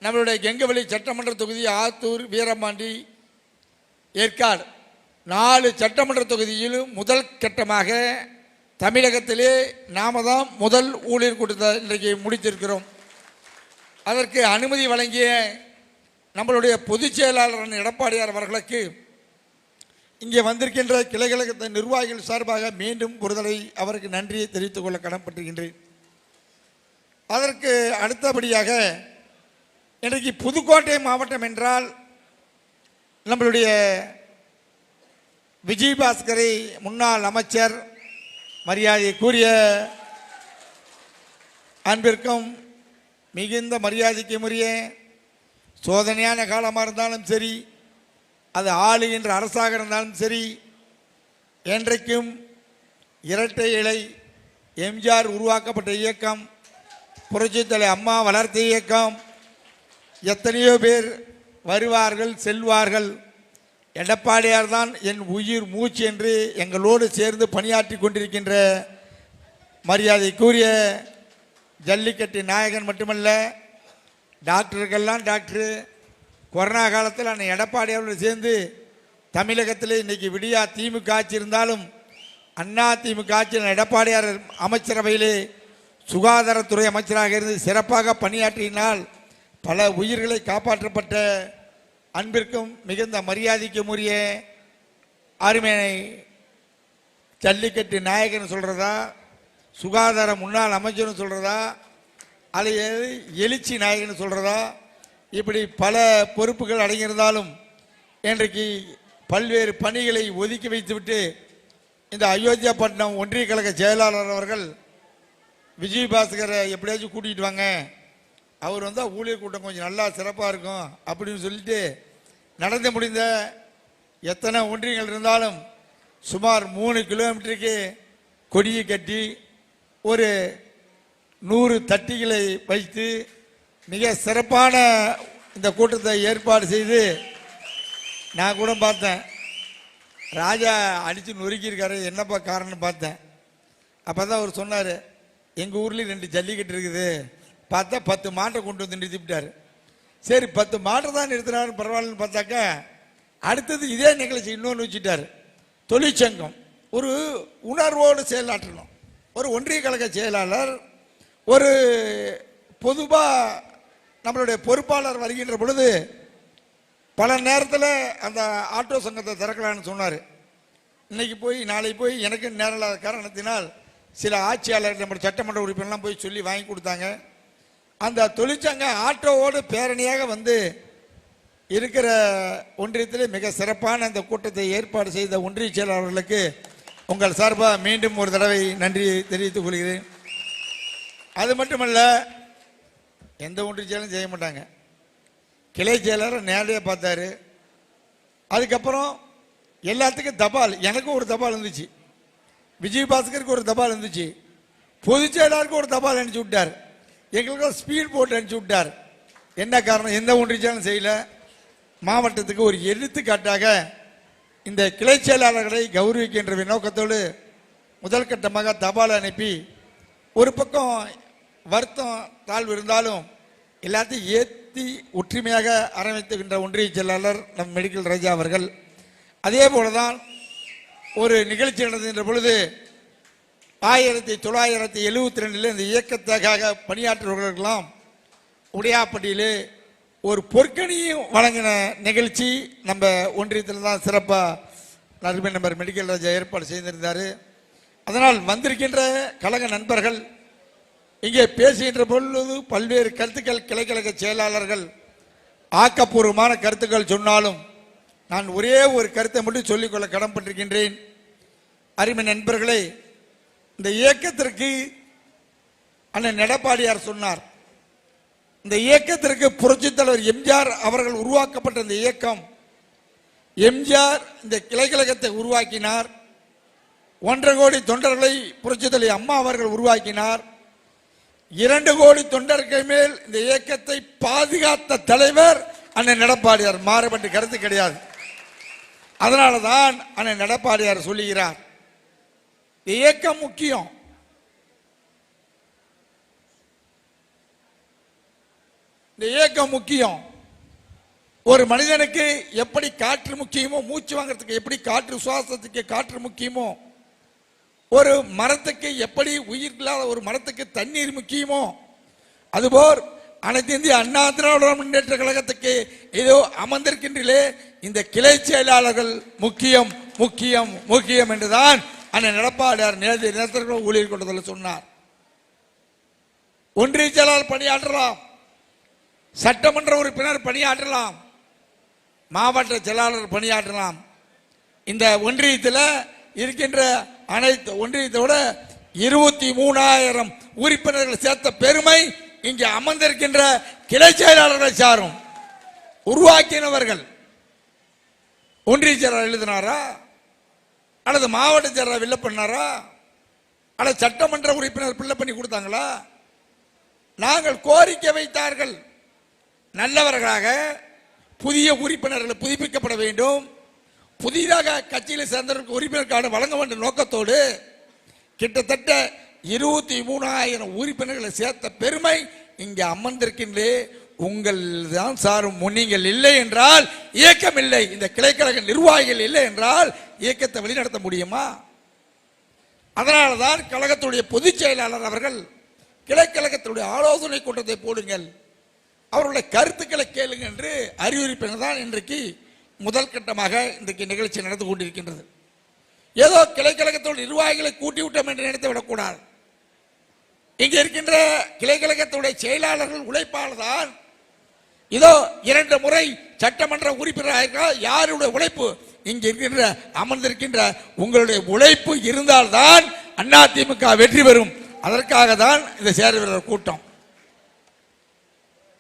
நம்மளுடைய கெங்கவெளி சட்டமன்ற தொகுதி, ஆத்தூர், வீரபாண்டி, ஏற்காடு 4 சட்டமன்ற தொகுதியிலும் முதல் கட்டமாக தமிழகத்திலே நாம தான் முதல் ஊழியர் கூட்டத்தை இன்றைக்கு முடித்திருக்கிறோம். அதற்கு அனுமதி வழங்கிய நம்மளுடைய பொதுச் செயலாளர் எடப்பாடியார் அவர்களுக்கு இங்கே வந்திருக்கின்ற கிளைக்கழகத்த நிர்வாகிகள் சார்பாக மீண்டும் ஒருதலை அவருக்கு நன்றியை தெரிவித்துக் கொள்ள கடமைப்பட்டிருக்கின்றேன். அதற்கு அடுத்தபடியாக இன்றைக்கு புதுக்கோட்டை மாவட்டம் என்றால் நம்மளுடைய விஜயபாஸ்கரை முன்னாள் அமைச்சர், மரியாதைக்குரிய அன்பிற்கும் மிகுந்த மரியாதைக்குரிய சோதனையான காலமாக இருந்தாலும் சரி, அது ஆளுகின்ற அரசாக இருந்தாலும் சரி, என்றைக்கும் இரட்டை இலை எம்ஜிஆர் உருவாக்கப்பட்ட இயக்கம், புரட்சித் தலைவர் அம்மா வளர்த்த இயக்கம், எத்தனையோ பேர் வருவார்கள் செல்வார்கள். எடப்பாடியார் தான் என் உயிர் மூச்சு என்று எங்களோடு சேர்ந்து பணியாற்றி கொண்டிருக்கின்ற மரியாதைக்குரிய ஜல்லிக்கட்டு நாயகன் மட்டுமல்ல, டாக்டருக்கெல்லாம் டாக்டரு. கொரோனா காலத்தில் அன்னை எடப்பாடியாரோடு சேர்ந்து தமிழகத்தில் இன்றைக்கி விடியா திமுக ஆட்சி இருந்தாலும் அண்ணா திமுக ஆட்சியில் எடப்பாடியார் அமைச்சரவையிலே சுகாதாரத்துறை அமைச்சராக இருந்து சிறப்பாக பணியாற்றினால் பல உயிர்களை காப்பாற்றப்பட்ட அன்பிற்கும் மிகுந்த மரியாதைக்கும் உரிய அருமையை ஜல்லிக்கட்டு நாயகன் சொல்கிறதா, சுகாதார முன்னாள் அமைச்சர்னு சொல்கிறதா, அல்லது எழுச்சி நாயகன் சொல்கிறதா, இப்படி பல பொறுப்புகள் அடங்கியிருந்தாலும் இன்றைக்கு பல்வேறு பணிகளை ஒதுக்கி வைத்துவிட்டு இந்த அயோத்தியாப்பட்டினம் ஒன்றிய கழக செயலாளர் அவர்கள் விஜயபாஸ்கரை எப்படியாச்சும் கூட்டிகிட்டு வாங்க, அவர் வந்தால் ஊழியர் கூட்டம் கொஞ்சம் நல்லா சிறப்பாக இருக்கும் அப்படின்னு சொல்லிட்டு நடந்து முடிந்த எத்தனை ஒன்றியங்கள் இருந்தாலும் சுமார் 3 கிலோமீட்டருக்கு கொடியை கட்டி ஒரு 100 தட்டிகளை வைத்து மிக சிறப்பான இந்த கூட்டத்தை ஏற்பாடு செய்து நான் கூட பார்த்தேன். ராஜா அடித்து நொறுக்கியிருக்காரு, என்னப்பா காரணம்னு பார்த்தேன். அப்போ தான் அவர் சொன்னார், எங்கள் ஊர்லேயும் 2 ஜல்லிக்கட்டு இருக்குது, பார்த்தா 10 மாட்டை கொண்டு வந்து நிறுத்திவிட்டார். சரி 10 மாட்டை தான் நிறுத்தினாரு பரவாயில்லன்னு பார்த்தாக்கா அடுத்தது இதே நிகழ்ச்சி இன்னொன்று வச்சுட்டார். தொழிற்சங்கம் ஒரு உணர்வோடு செயலாற்றணும். ஒரு ஒன்றிய கழக செயலாளர் ஒரு பொதுவாக நம்மளுடைய பொறுப்பாளர் வருகின்ற பொழுது பல நேரத்தில் அந்த ஆட்டோ சங்கத்தை திறக்கலான்னு சொன்னார். இன்னைக்கு போய் நாளைக்கு போய் எனக்கு நேரம் இல்லாத காரணத்தினால் சில ஆட்சியாளர் நம்ம சட்டமன்ற உறுப்பினர்லாம் போய் சொல்லி வாங்கி கொடுத்தாங்க. அந்த தொழிற்சங்க ஆட்டோவோடு பேரணியாக வந்து இருக்கிற ஒன்றியத்திலே மிக சிறப்பான அந்த கூட்டத்தை ஏற்பாடு செய்த ஒன்றிய செயலாளர்களுக்கு உங்கள் சார்பாக மீண்டும் ஒரு தடவை நன்றி தெரிவித்துக் கொள்கிறேன். அது மட்டுமல்ல, எந்த ஒன்றிய செயலும் செய்ய மாட்டாங்க. கிளை செயலாளர் நேரடியாக பார்த்தாரு. அதுக்கப்புறம் எல்லாத்துக்கும் தபால், எனக்கும் ஒரு தபால் இருந்துச்சு, விஜயபாஸ்கருக்கு ஒரு தபால் இருந்துச்சு, பொதுச் செயலாளருக்கு ஒரு தபால் அனுப்பிச்சி விட்டார், எங்களுக்கு ஸ்பீட் போட்டு அனுப்பிச்சி விட்டார். என்ன காரணம்? எந்த ஒன்றிய செயலும் செய்யல. மாவட்டத்துக்கு ஒரு எடுத்துக்காட்டாக இந்த கிளை செயலாளர்களை கௌரவிக்கின்ற நோக்கத்தோடு முதல் கட்டமாக தபால் அனுப்பி ஒரு பக்கம் வருத்தம் தாழ்வு இருந்தாலும் எல்லாத்தையும் ஏற்றி ஒற்றுமையாக ஆரம்பித்துகின்ற ஒன்றிய செயலாளர் நம் மெடிக்கல் ராஜா அவர்கள். அதே போல தான் ஒரு நிகழ்ச்சி நடந்துகின்ற பொழுது 1972 இந்த இயக்கத்துக்காக பணியாற்றுவர்களுக்கெல்லாம் உடையாப்பட்டியிலே ஒரு பொற்கணியும் வழங்கின நிகழ்ச்சி நம்ம ஒன்றியத்தில் தான் சிறப்பாக அருமை நம்பர் மெடிக்கல் ராஜா ஏற்பாடு செய்திருந்தார். அதனால் வந்திருக்கின்ற கழக நண்பர்கள் இங்கே பேசுகின்ற பொழுது பல்வேறு கருத்துக்கள் கிளைக்கழக செயலாளர்கள் ஆக்கப்பூர்வமான கருத்துக்கள் சொன்னாலும் நான் ஒரே ஒரு கருத்தை மட்டும் சொல்லிக்கொள்ள கடன்பட்டிருக்கின்றேன். அருமை நண்பர்களே, இந்த இயக்கத்திற்கு அண்ணன் எடப்பாடியார் சொன்னார், இந்த இயக்கத்திற்கு புரட்சித் தலைவர் எம்ஜிஆர் அவர்கள் உருவாக்கப்பட்ட இந்த இயக்கம், எம்ஜிஆர் இந்த கிளைக்கழகத்தை உருவாக்கினார். 1.5 கோடி தொண்டர்களை புரட்சித் தலைவர் அம்மா அவர்கள் உருவாக்கினார். 2 கோடி தொண்டர்கள் மேல் இந்த இயக்கத்தை பாதுகாத்த தலைவர் அண்ணன் எடப்பாடியார். மாறுபட்ட கருத்து கிடையாது. அதனால தான் அண்ணன் எடப்பாடியார் சொல்லுகிறார், இந்த இயக்கம் முக்கியம். இந்த இயக்கம் முக்கியம். ஒரு மனிதனுக்கு எப்படி காற்று முக்கியமோ, மூச்சு வாங்கிறதுக்கு எப்படி காற்று, சுவாசத்துக்கு காற்று முக்கியமோ, ஒரு மரத்துக்கு எப்படி உயிர் இல்லாத ஒரு மரத்துக்கு தண்ணீர் முக்கியமோ, அதுபோல் அனைத்து இந்திய அண்ணா திராவிட முன்னேற்ற கழகத்துக்கு ஏதோ அமர்ந்திருக்கின்றே இந்த கிளை செயலாளர்கள் முக்கியம் முக்கியம் முக்கியம் என்றுதான் அண்ணன் எடப்பாடியார் நேரத்திற்கு ஊழியர் கூட்டத்தில் சொன்னார். ஒன்றிய செயலாளர் பணியாற்றலாம், சட்டமன்ற உறுப்பினர் பணியாற்றலாம், மாவட்ட செயலாளர் பணியாற்றலாம். இந்த ஒன்றியத்தில் இருக்கின்ற அனைத்து ஒன்றியத்தோட 23,000 உறுப்பினர்கள் சேர்த்த பெருமை இங்கே அமர்ந்திருக்கின்ற கிளை செயலாளர்கள் சாரும். உருவாக்கினவர்கள் ஒன்றிய செயலாளர் எழுதினாரா, அல்லது மாவட்ட செயலாளர் வில்ல பண்ணாரா, அல்லது சட்டமன்ற உறுப்பினர் பிள்ளை பண்ணி கொடுத்தாங்களா? நாங்கள் கோரிக்கை வைத்தார்கள், நல்லவர்களாக புதிய உறுப்பினர்கள் புதுப்பிக்கப்பட வேண்டும், புதிதாக கட்சியில் சேர்ந்தவர்களுக்கு உறுப்பினர் கார்டு வழங்க வேண்டிய நோக்கத்தோடு கிட்டத்தட்ட 23,000 உறுப்பினர்களை சேர்த்த பெருமை இங்கே அமர்ந்திருக்கின்றே உங்கள் தான் சாரும். நீங்கள் இல்லை என்றால் இயக்கம் இல்லை, இந்த கிளைக்கழக நிர்வாகிகள் இல்லை என்றால் இயக்கத்தை வழிநடத்த முடியுமா? அதனால தான் கழகத்துடைய பொதுச் செயலாளர் அவர்கள் கிளைக்கழகத்துடைய ஆலோசனை கூட்டத்தை போடுங்கள், அவருடைய கருத்துக்களை கேளுங்க என்று அறிவுறுப்பினர் தான் இன்றைக்கு முதல் கட்டமாக இன்றைக்கு நிகழ்ச்சி நடந்து கொண்டிருக்கின்றது. ஏதோ கிளைக்கழகத்துடைய நிர்வாகிகளை கூட்டி விட்டோம் என்று நினைத்து விடக்கூடாது. இங்கே இருக்கின்ற கிளைக்கழகத்துடைய செயலாளர்கள் உழைப்பால் தான் இதோ 2 முறை சட்டமன்ற உறுப்பினராக யாருடைய உழைப்பு, இங்கே இருக்கின்ற அமர்ந்திருக்கின்ற உங்களுடைய உழைப்பு இருந்தால்தான் அதிமுக வெற்றி பெறும். அதற்காக தான் இந்த சேர்வீரர் கூட்டம்.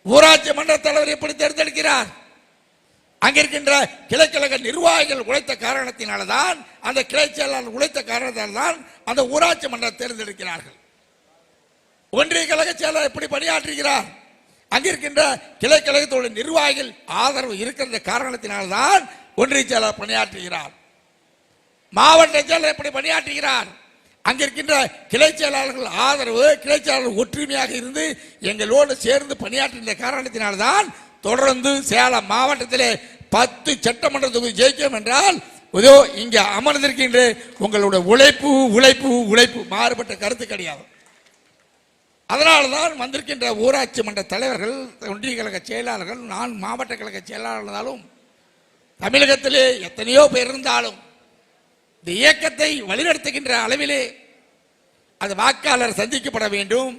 ஊராட்சி மன்ற தலைவர் எப்படி தேர்ந்தெடுக்கிறார்? அங்கிருக்கின்ற கிளைக்கழக நிர்வாகிகள் உழைத்த காரணத்தினால்தான், அந்த கிளை செயலாளர் உழைத்த காரணத்தால்தான் அந்த ஊராட்சி மன்றம் தேர்ந்தெடுக்கிறார்கள். ஒன்றிய கழக செயலாளர் எப்படி பணியாற்றுகிறார்? அங்கிருக்கின்ற கிளைக்கழகத்தோட நிர்வாகிகள் ஆதரவு இருக்கிற காரணத்தினால்தான் ஒன்றிய செயலாளர் பணியாற்றுகிறார். மாவட்ட செயலாளர் எப்படி பணியாற்றுகிறார்? அங்கிருக்கின்ற கிளை செயலாளர்கள் ஆதரவு, கிளை செயலாளர் ஒற்றுமையாக இருந்து எங்களோடு சேர்ந்து பணியாற்றுகின்ற காரணத்தினால்தான் தொடர்ந்து சேலம் மாவட்டத்திலே 10 சட்டமன்ற தொகுதி ஜெயிக்கும் என்றால் இதோ இங்கே அமர்ந்திருக்கின்ற உங்களுடைய உழைப்பு உழைப்பு உழைப்பு, மாறுபட்ட கருத்து கிடையாது. அதனால்தான் வந்திருக்கின்ற ஊராட்சி மன்ற தலைவர்கள், ஒன்றிய கழக செயலாளர்கள், நான் மாவட்ட கழக செயலாளர் இருந்தாலும் தமிழகத்திலே எத்தனையோ பேர் இருந்தாலும் இந்த இயக்கத்தை வழிநடத்துகின்ற அளவிலே அது வாக்காளர் சந்திக்கப்பட வேண்டும்.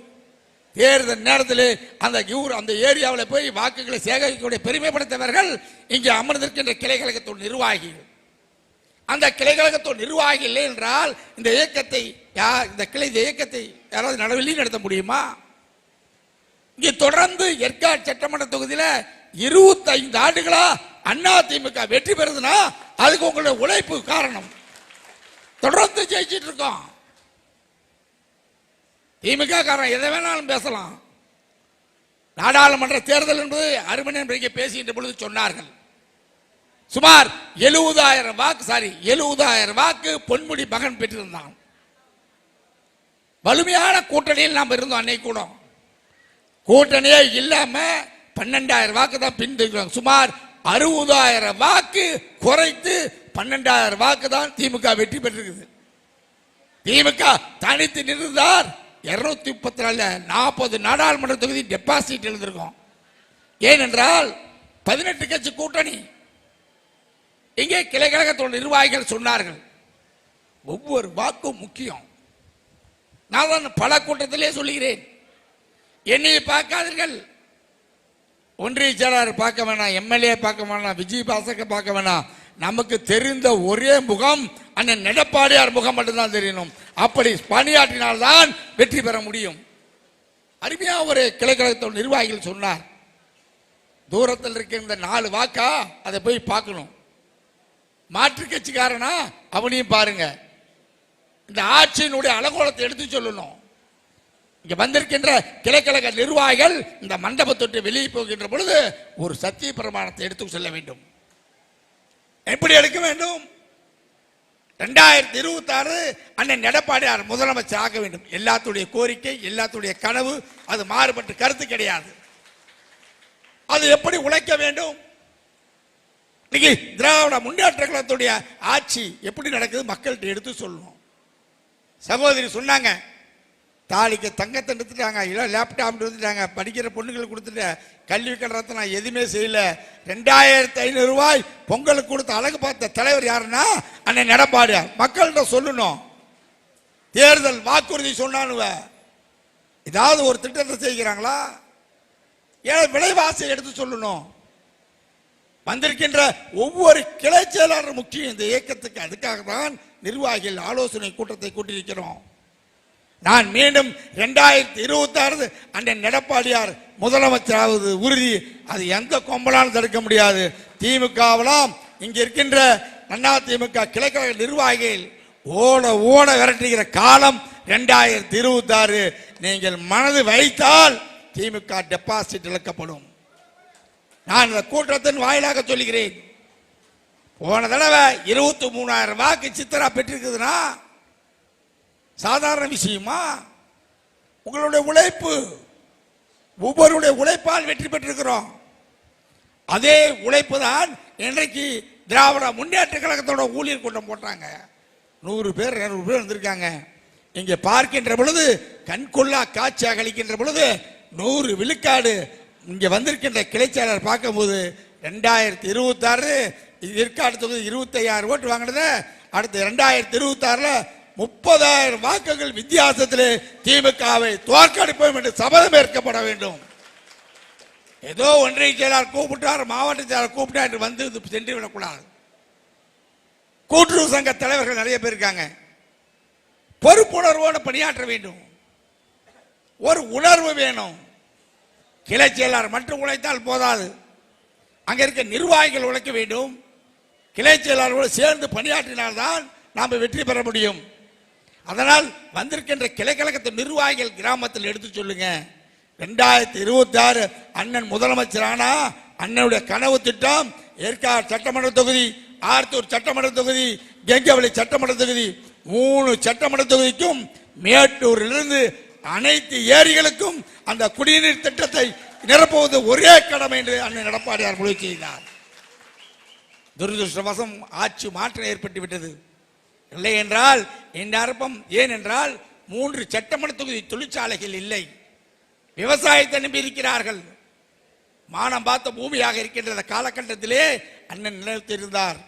தேர்தல் நேரத்தில் அந்த ஏரியாவில் போய் வாக்குகளை சேகரிக்கக்கூடிய பெருமை படைத்தவர்கள் இங்கே அமர்ந்திருக்கின்ற கிளைக்கழகத்தோட நிர்வாகிகள். அந்த கிளைக்கழகத்தோட நிர்வாகிகள் இல்லை என்றால் இந்த இயக்கத்தை யாராவது நடவடிக்கை நடத்த முடியுமா? இங்கே தொடர்ந்து ஏற்காடு சட்டமன்ற தொகுதியில் 25 ஆண்டுகளா அதிமுக வெற்றி பெறுதுன்னா அதுக்கு உங்களுடைய உழைப்பு காரணம். தொடர்ந்து ஜெயிச்சிட்டு இருக்கோம். திமுக காரன் எதை வேணாலும் பேசலாம். நாடாளுமன்ற தேர்தல் என்பது அருமணி பேசுகின்ற பொழுது சொன்னார்கள், சுமார் 70,000 வாக்கு பொன்முடி மகன் பெற்றிருந்தான். வலிமையான கூட்டணியில் நாம் இருந்தோம். அன்னைக்கு கூட கூட்டணியே இல்லாம 12,000 வாக்கு தான் பின்தொடர்கிறோம். சுமார் 60,000 வாக்கு குறைத்து 12,000 வாக்கு தான் திமுக வெற்றி பெற்றிருக்குது. திமுக தனித்து நின்றார் 234 40 நாடாளுமன்ற தொகுதி டெபாசிட் எழுந்திருக்கும். ஏனென்றால் 18 கட்சி கூட்டணி. இங்கே கிளை கழகத்தோட நிர்வாகிகள் சொன்னார்கள், ஒவ்வொரு வாக்கும் முக்கியம். நான் தான் பல கூட்டத்திலே சொல்லுகிறேன், என்னை பார்க்காதீர்கள், ஒன்றிய செயலாளர் பார்க்க வேணாம், எம்எல்ஏ பார்க்க வேணாம், விஜய் பாசக பார்க்க வேணாம், நமக்கு தெரிந்த ஒரே முகம் அண்ணன் எடப்பாடியார் முகம் மட்டும்தான் தெரியணும். அப்படி பணியாற்றினால்தான் வெற்றி பெற முடியும். அருமையா ஒரு கிளைக்கழகத்தோட நிர்வாகிகள் சொன்னார், தூரத்தில் இருக்கின்ற 4 வாக்கா அதை போய் பார்க்கணும். மாற்று கட்சிக்காரனா அவனையும் பாருங்க. இந்த ஆட்சியினுடைய அலங்கோலத்தை எடுத்து சொல்லணும். இங்க வந்திருக்கின்ற கிளைக்கழக நிர்வாகிகள் இந்த மண்டபத்தொட்டு வெளியே போகின்ற பொழுது ஒரு சத்திய பிரமாணத்தை எடுத்து செல்ல வேண்டும். எப்படி எடுக்க வேண்டும்? 2026 அண்ணன் எடப்பாடியார் முதலமைச்சர் ஆக வேண்டும். எல்லாத்துடைய கோரிக்கை, எல்லாத்துடைய கனவு, அது மாறுபட்டு கருத்து கிடையாது. அது எப்படி உழைக்க வேண்டும்? இன்னைக்கு திராவிட முன்னேற்ற கழகத்துடைய ஆட்சி எப்படி நடக்குது மக்கள்கிட்ட எடுத்து சொல்லணும். சகோதரி சொன்னாங்க, தாலிக்கு தங்கத்தை எடுத்துட்டாங்க, இல்லை லேப்டாப் எடுத்துட்டாங்க, படிக்கிற பொண்ணுங்களுக்கு கொடுத்துட்டு கல்வி கட்டணத்தை நான் எதுவுமே செய்யல. 2500 ரூபாய் பொங்கலுக்கு கொடுத்த அழகு பார்த்த தலைவர் யாருன்னா அண்ணன் எடப்பாடியார். மக்கள்கிட்ட சொல்லணும். தேர்தல் வாக்குறுதி சொன்னானுவ ஏதாவது ஒரு திட்டத்தை செய்கிறாங்களா? ஏன் விலைவாசியை எடுத்து சொல்லணும். வந்திருக்கின்ற ஒவ்வொரு கிளை செயலாளர் முக்கியம் இந்த இயக்கத்துக்கு. அதுக்காக தான் நிர்வாகிகள் ஆலோசனை கூட்டத்தை கூட்டியிருக்கிறோம். நான் மீண்டும் 2026 அண்ணன் எடப்பாடியார் முதலமைச்சராவது உறுதி. அது எந்த கொம்பலாலும் தடுக்க முடியாது. திமுகவெல்லாம் இங்க இருக்கின்ற அண்ணா திமுக கிளைக்கழக நிர்வாகிகள் ஓட ஓட விரட்டுகிற காலம் 2026. நீங்கள் மனது வைத்தால் திமுக டெபாசிட் இழக்கப்படும். நான் இந்த கூட்டத்தின் வாயிலாக சொல்லுகிறேன். போன தடவை 23,000 வாக்கு சித்தரா பெற்றிருக்குதுன்னா சாதாரண விஷயமா? உங்களுடைய உழைப்பு, ஒவ்வொருடைய உழைப்பால் வெற்றி பெற்றிருக்கிறோம். அதே உழைப்பு தான் இன்றைக்கு திராவிட முன்னேற்ற கழகத்தோட ஊழியர் கூட்டம் போட்டாங்க. 100 பேர் 200 பேர் வந்திருக்காங்க. இங்கே பார்க்கின்ற பொழுது கண்கொள்ளா காட்சியாக அளிக்கின்ற பொழுது 100 விழுக்காடு இங்கே வந்திருக்கின்ற கிளைச்சாளர் பார்க்கும்போது 2026 இதற்கு அடுத்தது 25,000 ஓட்டு வாங்கினது. அடுத்து 2026 30,000 வாக்குகள் வித்தியாசத்தில் திமுகவை தோற்கடிப்போம் என்று சபதம் ஏற்கப்பட வேண்டும். ஏதோ ஒன்றிய செயலாளர் கூப்பிட்டார், மாவட்ட செயலாளர் கூப்பிட்டார் என்று வந்து சென்று விடக்கூடாது. கூட்டுறவு சங்க தலைவர்கள் நிறைய பேர் இருக்காங்க. பொறுப்புணர்வோடு பணியாற்ற வேண்டும். ஒரு உணர்வு வேணும். கிளை செயலாளர் மட்டும் உழைத்தால் போதாது, அங்க இருக்க நிர்வாகிகள் உழைக்க வேண்டும். கிளை செயலாளரோடு சேர்ந்து பணியாற்றினால்தான் நாம் வெற்றி பெற முடியும். அதனால் வந்திருக்கின்ற கிளைக்கழகத்தின் நிர்வாகிகள் கிராமத்தில் எடுத்து சொல்லுங்க. 2026 அண்ணன் முதலமைச்சரானா அண்ணனுடைய கனவு திட்டம் ஏற்காடு சட்டமன்ற தொகுதி, ஆர்த்தூர் சட்டமன்ற தொகுதி, கெங்கவளி சட்டமன்ற தொகுதி, 3 சட்டமன்ற தொகுதிக்கும் மேட்டூரிலிருந்து அனைத்து ஏரிகளுக்கும் அந்த குடிநீர் திட்டத்தை நிரப்புவது ஒரே கடமை என்று அண்ணன் எடப்பாடியார் முடிவு செய்தார். துரதிருஷ்டவசம் ஆட்சி மாற்றம் ஏற்பட்டுவிட்டது. இல்லை என்றால் இந்த அர்த்தம். ஏனென்றால் 3 சட்டமன்ற தொகுதி தொழிற்சாலைகள் இல்லை. விவசாயத்தை நம்பி இருக்கிறார்கள். மானம் பார்த்த பூமியாக இருக்கின்ற காலகட்டத்திலே அண்ணன் நிலைத்திருந்தார்.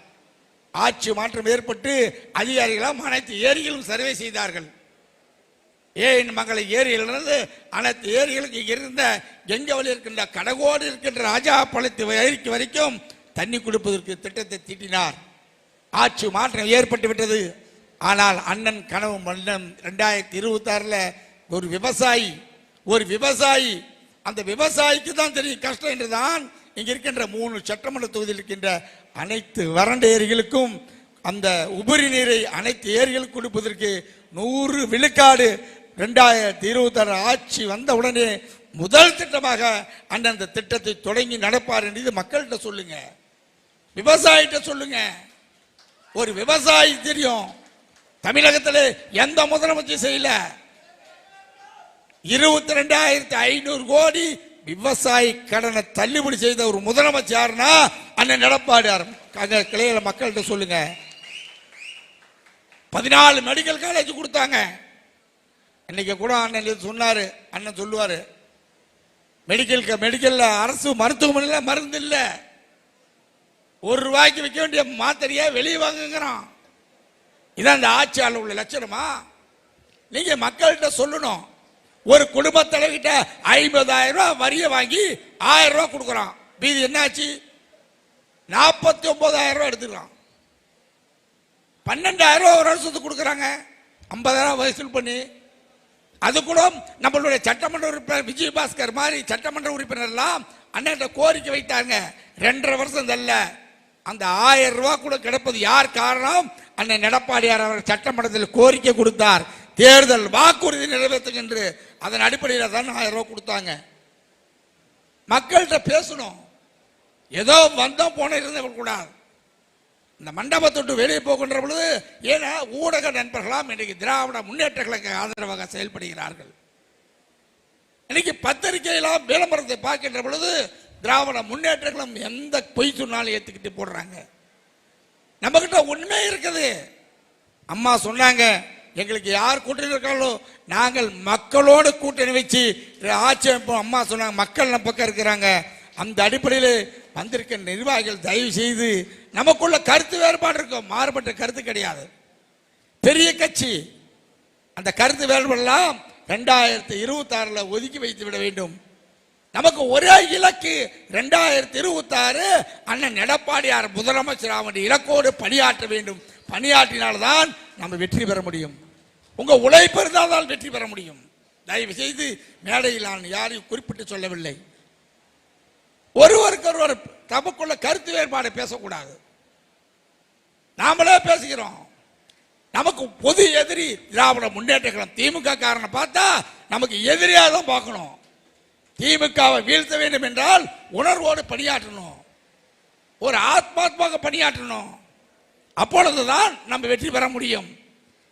ஆட்சி மாற்றம் ஏற்பட்டு அதிகாரிகளும் அனைத்து ஏரிகளும் சர்வே செய்தார்கள். ஏன் மங்களை ஏரியிலிருந்து அனைத்து ஏரிகளுக்கு இருந்த கெங்கவளி இருக்கின்ற கடகோடு இருக்கின்ற ராஜாபாளையத்து ஏரிக்கு வரைக்கும் தண்ணி கொடுப்பதற்கு திட்டத்தை தீட்டினார். ஆட்சி மாற்றம் ஏற்பட்டு விட்டது. ஆனால் அண்ணன் கனவு மன்னன் 2026 ஒரு விவசாயி அந்த விவசாயிக்கு தான் தெரியும் கஷ்டம் என்றுதான் இங்க இருக்கின்ற 3 சட்டமன்ற தொகுதியில் இருக்கின்ற அனைத்து வறண்ட ஏரிகளுக்கும் அந்த உபரி நீரை அனைத்து ஏரிகளுக்கு கொடுப்பதற்கு 100 விழுக்காடு 2026 ஆட்சி வந்த உடனே முதல் திட்டமாக அண்ணன் அந்த திட்டத்தை தொடங்கி நடப்பார் என்று மக்கள்கிட்ட சொல்லுங்க, விவசாயிட்ட சொல்லுங்க. ஒரு விவசாயி தெரியும் தமிழகத்தில் எந்த முதலமைச்சர் செய்யல. 22,500 கோடி விவசாயி கடனை தள்ளுபடி செய்த ஒரு முதலமைச்சர்னா அண்ணன் எடப்பாடியார். அங்க கிளையில மக்கள்கிட்ட சொல்லுங்க. 14 மெடிக்கல் காலேஜ் கொடுத்தாங்க. இன்னைக்கு கூட அண்ணன் சொன்னாரு, அண்ணன் சொல்லுவாரு, மெடிக்கல்ல அரசு மருத்துவமனையில மருந்து இல்ல, ₹1 விற்க வேண்டிய மாத்திரையை வெளியே வாங்குங்கிறான். இதான் இந்த ஆட்சியாளர் உள்ள லட்சணமா? நீங்க மக்கள்கிட்ட சொல்லணும். ஒரு குடும்ப தலைவிட்ட 50,000 ரூபாய் வரியை வாங்கி 1000 ரூபாய் கொடுக்குறான். மீதி என்னாச்சு? 49,000 ரூபாய் எடுத்துக்கலாம். 12,000 ரூபாய் ஒரு வருஷத்துக்கு கொடுக்குறாங்க. 50,000 வசூல் பண்ணி. அது கூட நம்மளுடைய சட்டமன்ற உறுப்பினர் விஜயபாஸ்கர் மாதிரி சட்டமன்ற உறுப்பினர்லாம் அண்ணன் கோரிக்கை வைத்தாங்க. 2.5 வருஷம் தள்ள அந்த 1000 ரூபாய் கூட கிடைப்பது யார் காரணம்? அண்ணன் எடப்பாடியார் அவர் சட்டமன்றத்தில் கோரிக்கை கொடுத்தார். தேர்தல் வாக்குறுதி நிறைவேற்றுங்க என்று. அதன் அடிப்படையில் தான் 1000 ரூபாய் கொடுத்தாங்க. மக்கள்கிட்ட பேசணும். ஏதோ வந்தோம் போன இருந்தவங்க கூடாது. இந்த மண்டபத்தொட்டு வெளியே போகின்ற பொழுது ஏன்னா ஊடக நண்பர்களாம் இன்னைக்கு திராவிட முன்னேற்ற கழக ஆதரவாக செயல்படுகிறார்கள். இன்னைக்கு பத்திரிகையெல்லாம் விளம்பரத்தை பார்க்கின்ற பொழுது திராவிட முன்னேற்ற கழகம் எந்த பொய் சொன்னாலும் ஏத்துக்கிட்டு போடுறாங்க. நம்ம கிட்ட உண்மை இருக்குது. அம்மா சொன்னாங்க, எங்களுக்கு யார் கூட்டணி இருக்காங்களோ நாங்கள் மக்களோடு கூட்டணி வச்சு ஆட்சி அமைப்போம். அம்மா சொன்னாங்க, மக்கள் நம்ம பக்கம் இருக்கிறாங்க. அந்த அடிப்படையில் வந்திருக்க நிர்வாகிகள் தயவு செய்து, நமக்குள்ள கருத்து வேறுபாடு இருக்கும், மாறுபட்ட கருத்து கிடையாது. பெரிய கட்சி அந்த கருத்து வேறுபாடெல்லாம் 2026 ஒதுக்கி வைத்து விட வேண்டும். நமக்கு ஒரே இலக்கு 2026 அண்ணன் எடப்பாடியார் முதலமைச்சர் அவன் இலக்கோடு பணியாற்ற வேண்டும். பணியாற்றினால்தான் நம்ம வெற்றி பெற முடியும். உங்க உழைப்பு இருந்தால்தான் வெற்றி பெற முடியும். தயவு செய்து மேடையில் நான் யாரையும் குறிப்பிட்டு சொல்லவில்லை. ஒருவருக்கு ஒருவர் தமக்குள்ள கருத்து வேறுபாடு பேசக்கூடாது. நாமளே பேசுகிறோம். நமக்கு பொது எதிரி திராவிட முன்னேற்ற கழகம். திமுக காரனை பார்த்தா நமக்கு எதிரியாக தான் பார்க்கணும். திமுகவை வீழ்த்த வேண்டும் என்றால் உணர்வோடு பணியாற்றணும், ஒரு ஆத்மாத்மாக பணியாற்றணும். அப்பொழுதுதான் நம்ம வெற்றி பெற முடியும்.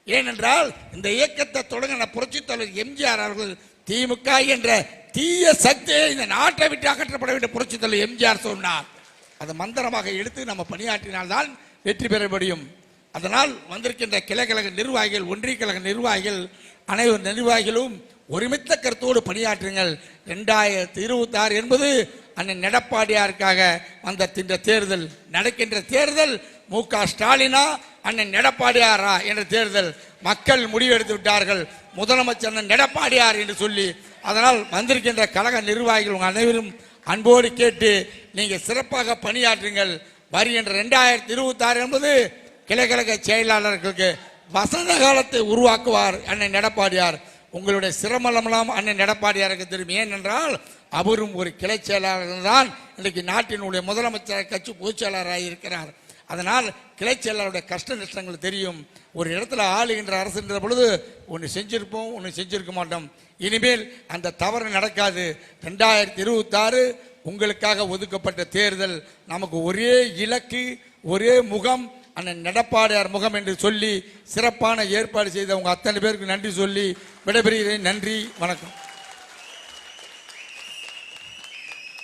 ஏனென்றால் இந்த இயக்கத்தை தொடங்கின புரட்சித் தலைவர் எம்ஜிஆர் அவர்கள் திமுக என்ற தீய சக்தியை இந்த நாட்டை விட்டு அகற்றப்பட வேண்டிய புரட்சித் தலைவர் எம்ஜிஆர் சொன்னார். அதை மந்திரமாக எடுத்து நம்ம பணியாற்றினால்தான் வெற்றி பெற முடியும். அதனால் வந்திருக்கின்ற கிளைக்கழக நிர்வாகிகள், ஒன்றிய கழக நிர்வாகிகள், அனைவரு நிர்வாகிகளும் ஒருமித்த கருத்தோடு பணியாற்றுங்கள். 2026 என்பது அண்ணன் எடப்பாடியாருக்காக வந்த தேர்தல். நடக்கின்ற தேர்தல் மு.க. ஸ்டாலினா அண்ணன் எடப்பாடியாரா என்ற தேர்தல். மக்கள் முடிவெடுத்து விட்டார்கள், முதலமைச்சர் அண்ணன் எடப்பாடியார் என்று சொல்லி. அதனால் வந்திருக்கின்ற கழக நிர்வாகிகள் உங்கள் அனைவரும் அன்போடு கேட்டு நீங்க சிறப்பாக பணியாற்றுங்கள். வருகின்ற 2026 என்பது கிளைக்கழக செயலாளர்களுக்கு வசந்த காலத்தை உருவாக்குவார் அண்ணன் எடப்பாடியார். உங்களுடைய சிரமமெல்லாம் அண்ணன் எடப்பாடியாருக்கு தெரியும். ஏனென்றால் அவரும் ஒரு கிளை செயலாளர் தான். இன்றைக்கு நாட்டினுடைய முதலமைச்சர் கட்சி பொதுச் செயலாளராக இருக்கிறார். அதனால் கிளை செயலாளருடைய கஷ்ட நஷ்டங்கள் தெரியும். ஒரு இடத்துல ஆளுகின்ற அரசுன்ற பொழுது ஒன்று செஞ்சிருப்போம், ஒன்று செஞ்சிருக்க மாட்டோம். இனிமேல் அந்த தவறு நடக்காது. 2026 உங்களுக்காக ஒதுக்கப்பட்ட தேர்தல். நமக்கு ஒரே இலக்கு, ஒரே முகம், அண்ணன் எடப்பாடியார் முகம் என்று சொல்லி சிறப்பான ஏற்பாடு செய்த உங்க அத்தனை பேருக்கு நன்றி சொல்லி விடைபெறுகிறேன். நன்றி, வணக்கம்.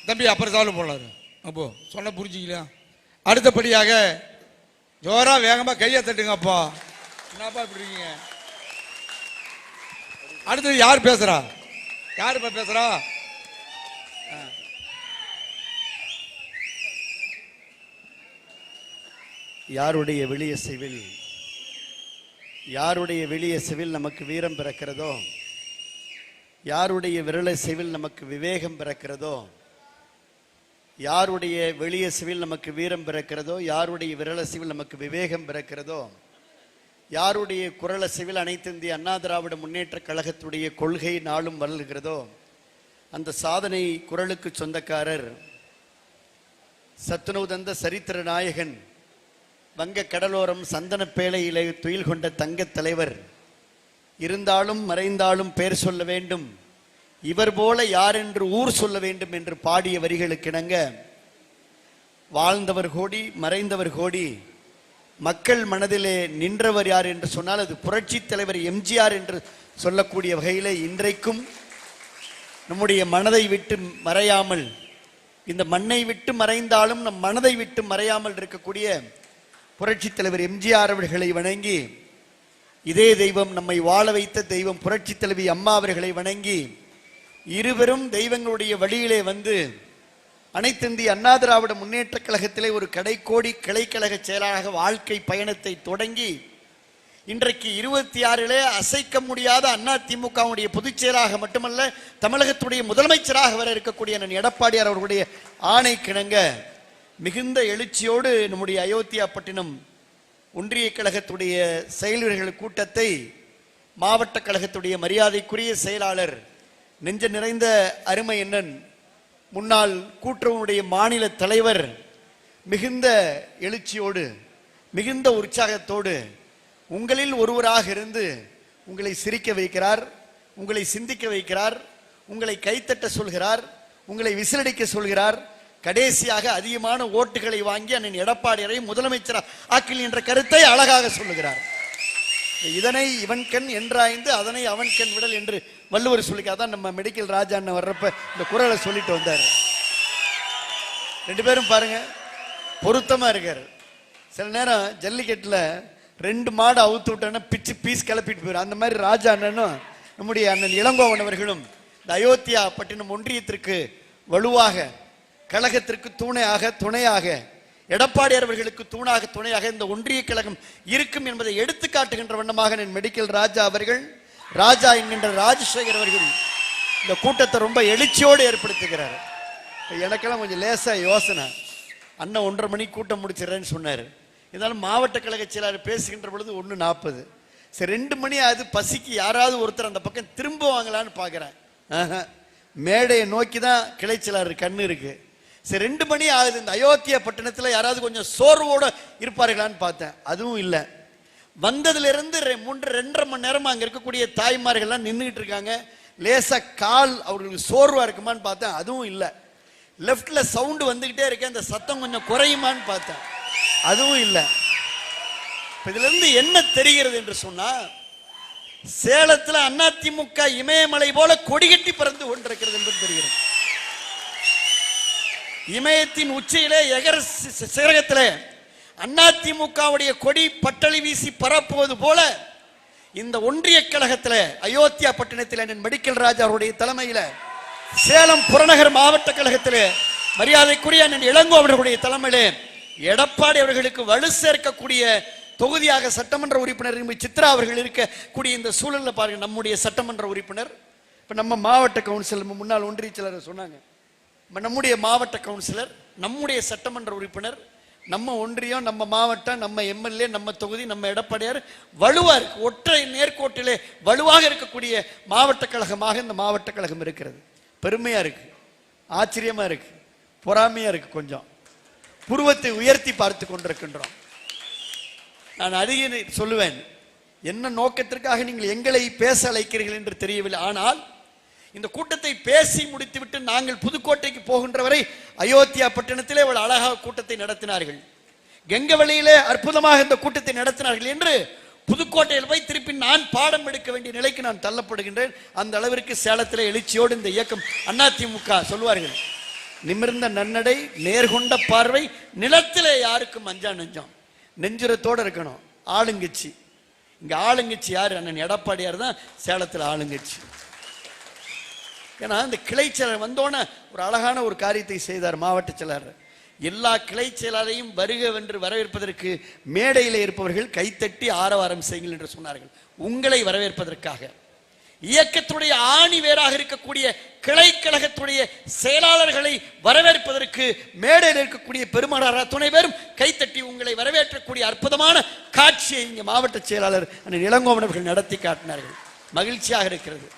தம்பி அப்புறம் சால்வ் போடலாரு. அப்போ சொன்ன புரிஞ்சுக்கலாம். அடுத்தபடியாக ஜோரா வேகமா கையை தட்டுங்க. அப்பா என்னப்பா இப்படி இருக்கீங்க? அடுத்தது யார் பேசுறா? யாருப்பா பேசுறா? யாருடைய வெளியசைவில் நமக்கு வீரம் பிறக்கிறதோ, யாருடைய விரலசைவில் நமக்கு விவேகம் பிறக்கிறதோ, யாருடைய வெளியசைவில் நமக்கு வீரம் பிறக்கிறதோ, யாருடைய விரலசைவில் நமக்கு விவேகம் பிறக்கிறதோ, யாருடைய குரலசைவில் அனைத்து இந்திய அண்ணா திராவிட முன்னேற்ற கழகத்துடைய கொள்கை நாளும் வளர்கிறதோ, அந்த சாதனை குரலுக்கு சொந்தக்காரர் சத்துணவு தந்த சரித்திர நாயகன், வங்க கடலோரம் சந்தன பேழையிலே துயில் கொண்ட தங்க தலைவர், இருந்தாலும் மறைந்தாலும் பெயர் சொல்ல வேண்டும், இவர் போல யார் என்று ஊர் சொல்ல வேண்டும் என்று பாடிய வரிகளுக்கிணங்க வாழ்ந்தவர் கோடி, மறைந்தவர் கோடி, மக்கள் மனதிலே நின்றவர் யார் என்று சொன்னால் அது புரட்சி தலைவர் எம்ஜிஆர் என்று சொல்லக்கூடிய வகையில் இன்றைக்கும் நம்முடைய மனதை விட்டு மறையாமல், இந்த மண்ணை விட்டு மறைந்தாலும் நம் மனதை விட்டு மறையாமல் இருக்கக்கூடிய புரட்சித் தலைவர் எம்ஜிஆர் அவர்களை வணங்கி, இதே தெய்வம் நம்மை வாழ வைத்த தெய்வம் புரட்சித் தலைவி அம்மா அவர்களை வணங்கி, இருவரும் தெய்வங்களுடைய வழியிலே வந்து அனைத்து இந்திய அண்ணா திராவிட முன்னேற்ற கழகத்திலே ஒரு கடைக்கோடி கிளைக்கழக செயலாளராக வாழ்க்கை பயணத்தை தொடங்கி இன்றைக்கு 26 அசைக்க முடியாத அண்ணா திமுகவுடைய பொதுச் செயலாக மட்டுமல்ல, தமிழகத்துடைய முதலமைச்சராக வர இருக்கக்கூடிய அண்ணன் எடப்பாடியார் அவர்களுடைய ஆணை கிணங்க மிகுந்த எழுச்சியோடு நம்முடைய அயோத்தியாப்பட்டினம் ஒன்றிய கழகத்துடைய செயல்வீரர்கள் கூட்டத்தை மாவட்ட கழகத்துடைய மரியாதைக்குரிய செயலாளர், நெஞ்ச நிறைந்த அருமை அண்ணன் முன்னாள் கூட்டுறவுடைய மாநில தலைவர் மிகுந்த எழுச்சியோடு மிகுந்த உற்சாகத்தோடு உங்களில் ஒருவராக இருந்து உங்களை சிரிக்க வைக்கிறார், உங்களை சிந்திக்க வைக்கிறார், உங்களை கைத்தட்ட சொல்கிறார், உங்களை விசிலடிக்க சொல்கிறார். கடைசியாக அதிகமான ஓட்டுகளை வாங்கி அண்ணன் எடப்பாடியாரை முதலமைச்சர் ஆக்கில் என்ற கருத்தை அழகாக சொல்லுகிறார். இதனை இவன் கண் என்றாய்ந்து அதனை அவன் கண் விடல் என்று வள்ளுவர் சொல்லிக்காதான் நம்ம மெடிக்கல் ராஜா அண்ணன் வர்றப்ப இந்த குரலை சொல்லிட்டு வந்தார். ரெண்டு பேரும் பாருங்க பொருத்தமா இருக்காரு. சில நேரம் ஜல்லிக்கட்டுல 2 மாடு அவுத்து விட்டோன்னா பிச்சு பீஸ் கிளப்பிட்டு போயிடும். அந்த மாதிரி ராஜா அண்ணனும் நம்முடைய அண்ணன் இளங்கோவன் அவர்களும் இந்த அயோத்தியா பட்டினம் ஒன்றியத்திற்கு வலுவாக, கழகத்திற்கு துணையாக எடப்பாடியார் அவர்களுக்கு தூணாக துணையாக இந்த ஒன்றிய கழகம் இருக்கும் என்பதை எடுத்து காட்டுகின்ற வண்ணமாக என் மெடிக்கல் ராஜா அவர்கள், ராஜா என்கின்ற ராஜசேகர் அவர்கள் இந்த கூட்டத்தை ரொம்ப எழுச்சியோடு ஏற்படுத்துகிறார். எனக்கெல்லாம் கொஞ்சம் லேசா யோசனை, அண்ணன் 1:30 மணிக்கு கூட்டம் முடிச்சிடறேன்னு சொன்னார். இருந்தாலும் மாவட்ட கழக செயலாளர் பேசுகின்ற பொழுது 1:40. சரி 2 மணி ஆகுது, பசிக்கு யாராவது ஒருத்தர் அந்த பக்கம் திரும்புவாங்களான்னு பார்க்குறேன். மேடையை நோக்கி தான் கிளை செயலாளர் கண்ணு இருக்கு. சரி 2 மணி ஆகுது, இந்த அயோத்தியா பட்டணத்தில் யாராவது கொஞ்சம் சோர்வோடு இருப்பார்களான்னு பார்த்தேன். அதுவும் இல்லை. வந்ததுலேருந்து 2.5 மணி நேரமாக அங்கே இருக்கக்கூடிய தாய்மார்கள்லாம் நின்றுக்கிட்டு இருக்காங்க. லேசாக கால் அவர்களுக்கு சோர்வாக இருக்குமான்னு பார்த்தேன். அதுவும் இல்லை. லெஃப்டில் சவுண்டு வந்துக்கிட்டே இருக்கேன், அந்த சத்தம் கொஞ்சம் குறையுமான்னு பார்த்தேன். அதுவும் இல்லை. இதுல இருந்து என்ன தெரிகிறது என்று சொன்னா, சேலத்தில் அதிமுக இமயமலை போல கொடிகட்டி பறந்து கொண்டிருக்கிறது என்று தெரிகிறது. இமயத்தின் உச்சியிலே எகர சிகரத்திலே அதிமுகவுடைய கொடி பட்டளி வீசி பரப்புவது போல இந்த ஒன்றிய கழகத்தில் அயோத்தியா பட்டினத்தில் மெடிக்கல் ராஜா அவருடைய தலைமையில் சேலம் புறநகர் மாவட்ட கழகத்தில் மரியாதைக்குரிய இளங்கோ அவர்களுடைய தலைமையிலே எடப்பாடி அவர்களுக்கு வலு சேர்க்கக்கூடிய தொகுதியாக சட்டமன்ற உறுப்பினர் சித்ரா அவர்கள் இருக்கக்கூடிய இந்த சூழலில் பாருங்க, நம்முடைய சட்டமன்ற உறுப்பினர் இப்போ நம்ம மாவட்ட கவுன்சிலர் முன்னாள் ஒன்றிய செயலர் சொன்னாங்க, நம்முடைய மாவட்ட கவுன்சிலர், நம்முடைய சட்டமன்ற உறுப்பினர், நம்ம ஒன்றியம், நம்ம மாவட்டம், நம்ம எம்எல்ஏ, நம்ம தொகுதி, நம்ம எடப்பாடியார் வலுவா இருக்கு. ஒற்றை நேர்கோட்டிலே வலுவாக இருக்கக்கூடிய மாவட்ட கழகமாக இந்த மாவட்ட கழகம் இருக்கிறது. பெருமையா இருக்கு, ஆச்சரியமா இருக்கு, பொறாமையா இருக்கு. கொஞ்சம் புருவத்தை உயர்த்தி பார்த்து கொண்டிருக்கின்றோம். நான் அதிக சொல்லுவேன், என்ன நோக்கத்திற்காக நீங்கள் எங்களை பேச அழைக்கிறீர்கள் என்று தெரியவில்லை. ஆனால் இந்த கூட்டத்தை பேசி முடித்துவிட்டு நாங்கள் புதுக்கோட்டைக்கு போகின்ற வரை அயோத்தியா பட்டணத்திலே ஒரு அழகாக கூட்டத்தை நடத்தினார்கள், கெங்கவெளியிலே அற்புதமாக இந்த கூட்டத்தை நடத்தினார்கள் என்று புதுக்கோட்டையில் போய் திருப்பி நான் பாடம் எடுக்க வேண்டிய நிலைக்கு நான் தள்ளப்படுகின்றேன். அந்த அளவிற்கு சேலத்திலே எழுச்சியோடு இந்த இயக்கம் அதிமுக சொல்வார்கள், நிமிர்ந்த நன்னடை, நேர்கொண்ட பார்வை, நிலத்திலே யாருக்கும் அஞ்சா நெஞ்சம், நெஞ்சுரத்தோடு இருக்கணும். ஆளுங்கட்சி, இங்க ஆளுங்கட்சி யாரு? அண்ணன் எடப்பாடியார் தான் சேலத்தில் ஆளுங்கட்சி. ஏன்னா இந்த கிளை செயலர் வந்தோன்னே ஒரு அழகான ஒரு காரியத்தை செய்தார் மாவட்ட செயலாளர். எல்லா கிளை செயலாளரையும் வருகவென்று வரவேற்பதற்கு மேடையில் இருப்பவர்கள் கைத்தட்டி ஆரவாரம் செய்யுங்கள் என்று சொன்னார்கள். உங்களை வரவேற்பதற்காக இயக்கத்துடைய ஆணி வேறாக இருக்கக்கூடிய கிளை கழகத்துடைய செயலாளர்களை வரவேற்பதற்கு மேடையில் இருக்கக்கூடிய பெருமானார் துணை பேரும் கைத்தட்டி உங்களை வரவேற்றக்கூடிய அற்புதமான காட்சியை இங்கே மாவட்ட செயலாளர் இளங்கோவனவர்கள் நடத்தி காட்டினார்கள். மகிழ்ச்சியாக இருக்கிறது,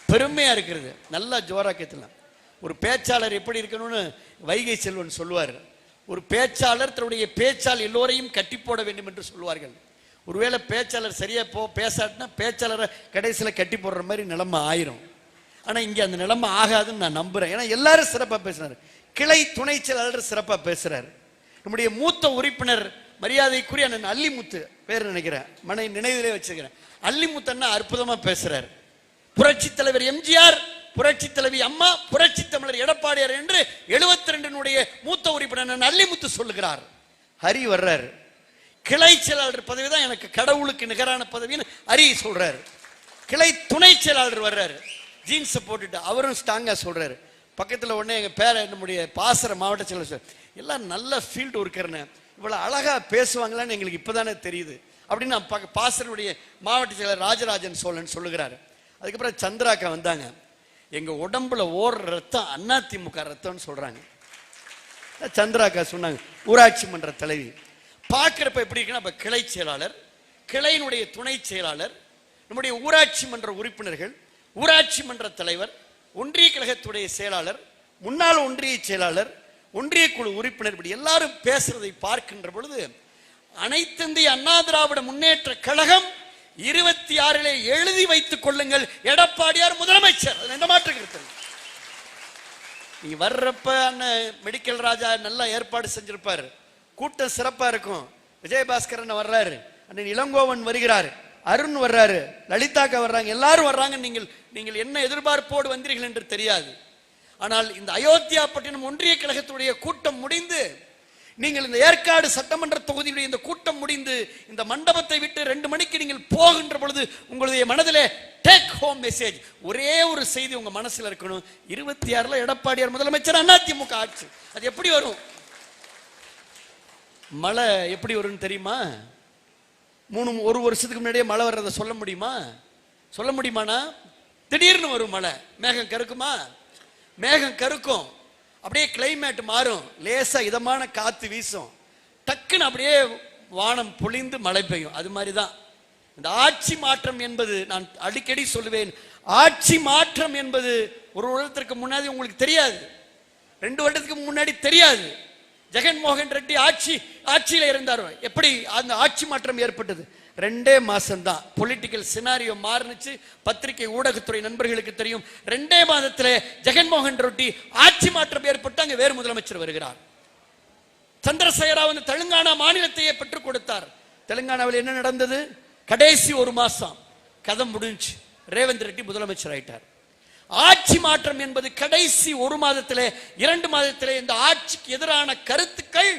பெருமையா இருக்கிறது. நல்லா ஜோராக்கத்தலாம். ஒரு பேச்சாளர் எப்படி இருக்கணும்னு வைகை செல்வன் சொல்லுவார். ஒரு பேச்சாளர் தன்னுடைய பேச்சால் எல்லோரையும் கட்டி போட வேண்டும் என்று சொல்லுவார்கள். ஒருவேளை பேச்சாளர் சரியா பேசாட்டினா பேச்சாளரை கடைசியில் கட்டி போடுற மாதிரி நிலைமை ஆயிரும். ஆனால் இங்கே அந்த நிலைமை ஆகாதுன்னு நான் நம்புறேன். ஏன்னா எல்லாரும் சிறப்பாக பேசுறாரு. கிளை துணை செயலாளர் சிறப்பாக பேசுறாரு. நம்முடைய மூத்த உறுப்பினர் மரியாதைக்குரிய அண்ணன் அல்லிமுத்து பேர் நினைக்கிறேன், நினைவிலே வச்சுக்கிறேன், அல்லிமுத்தன்னா அற்புதமா பேசுறாரு. புரட்சி தலைவர் எம்ஜிஆர் புரட்சி தலைவி அம்மா, புரட்சி தமிழர் எடப்பாடியார் என்று 72 மூத்த உறுப்பினர் நல்லிமுத்து சொல்லுகிறார். ஹரி வர்றார், கிளை செயலாளர் பதவி தான் எனக்கு கடவுளுக்கு நிகரான பதவின்னு ஹரி சொல்றாரு. கிளை துணை செயலாளர் வர்றாரு, ஜீன்ஸை போட்டுட்டு அவரும் ஸ்ட்ராங்கா சொல்றாரு. பக்கத்தில் உடனே எங்கள் பேர நம்முடைய பாசற மாவட்ட செயலர் எல்லாம் நல்ல ஃபீல்டு ஒர்க்கர்னு இவ்வளோ அழகா பேசுவாங்களான்னு எங்களுக்கு இப்போதானே தெரியுது அப்படின்னு நான் பாசருடைய மாவட்ட செயலர் ராஜராஜன் சோழன் சொல்லுகிறாரு. அதுக்கப்புறம் சந்திராக்கா வந்தாங்க. எங்கள் உடம்புல ஓடுற ரத்தம் அதிமுக ரத்தம்னு சொல்கிறாங்க. சந்திராக்கா சொன்னாங்க, ஊராட்சி மன்ற தலைவி. பார்க்குறப்ப எப்படி இருக்குன்னா, இப்போ கிளை செயலாளர், கிளையினுடைய துணை செயலாளர், நம்முடைய ஊராட்சி மன்ற உறுப்பினர்கள், ஊராட்சி மன்ற தலைவர், ஒன்றிய கழகத்துடைய செயலாளர், முன்னாள் ஒன்றிய செயலாளர், ஒன்றிய குழு உறுப்பினர், இப்படி எல்லாரும் பேசுறதை பார்க்கின்ற பொழுது அனைத்து இந்திய அண்ணா திராவிட முன்னேற்ற கழகம் 26 எழுதி வைத்துக் கொள்ளுங்கள், எடப்பாடியார் முதலமைச்சர். எந்த மாற்று கருத்து? நீங்க வர்றப்ப அண்ணன் மெடிக்கல் ராஜா நல்லா ஏற்பாடு செஞ்சிருப்பாரு, கூட்டம் சிறப்பா இருக்கும். விஜயபாஸ்கரன் வர்றாரு, அண்ணன் இளங்கோவன் வருகிறார், அருண் வர்றாரு, லலிதாக்கா வர்றாங்க, எல்லாரும் வர்றாங்க. நீங்கள் என்ன எதிர்பார்ப்போடு வந்தீர்கள் என்று தெரியாது. ஆனால் இந்த அயோத்தியா பட்டினம் ஒன்றிய கழகத்துடைய கூட்டம் முடிந்து, நீங்கள் இந்த ஏற்காடு சட்டமன்ற தொகுதியுடைய இந்த கூட்டம் முடிந்து இந்த மண்டபத்தை விட்டு 2 மணிக்கு நீங்கள் போகின்ற பொழுது உங்களுடைய மனதிலே டேக் ஹோம் மெசேஜ், ஒரே ஒரு செய்தி உங்க மனசுல இருக்கணும், 26 எடப்பாடியார் முதலமைச்சர், அதிமுக ஆட்சி. அது எப்படி வரும்? மழை எப்படி வரும்னு தெரியுமா? ஒரு வருஷத்துக்கு முன்னாடியே மழை வர்றதை சொல்ல முடியுமா? சொல்ல முடியுமாண்ணா? திடீர்னு வரும் மழை. மேகம் கருக்குமா? மேகம் கருக்கும், அப்படியே கிளைமேட் மாறும், லேசா இதமான காத்து வீசும், டக்குன்னு அப்படியே வானம் பொழிந்து மழை பெய்யும். அது மாதிரி தான் இந்த ஆட்சி மாற்றம் என்பது. நான் அடிக்கடி சொல்லுவேன், ஆட்சி மாற்றம் என்பது ஒரு வருடத்திற்கு முன்னாடி உங்களுக்கு தெரியாது, 2 வருடத்துக்கு முன்னாடி தெரியாது. ஜெகன்மோகன் ரெட்டி ஆட்சியில் இருந்தார். எப்படி அந்த ஆட்சி மாற்றம் ஏற்பட்டது? 2 மாசம் தான். பொலிட்டிக்கல் சினாரியோ மாறுனுச்சு, பத்திரிகை ஊடகத்துறை நண்பர்களுக்கு தெரியும். 2 மாதத்திலே ஜெகன்மோகன் ரெட்டி ஆட்சி மாற்றம் ஏற்பட்டு அங்கே வேறு முதலமைச்சர் வருகிறார். சந்திரசேகரா வந்து தெலுங்கானா மாநிலத்தையே பெற்றுக் கொடுத்தார். தெலுங்கானாவில் என்ன நடந்தது? கடைசி 1 மாசம் கதை முடிஞ்சு ரேவந்த் ரெட்டி முதலமைச்சர் ஆயிட்டார். ஆட்சி மாற்றம் என்பது கடைசி 1 மாதத்திலே 2 மாதத்திலே இந்த ஆட்சிக்கு எதிரான கருத்துக்கள்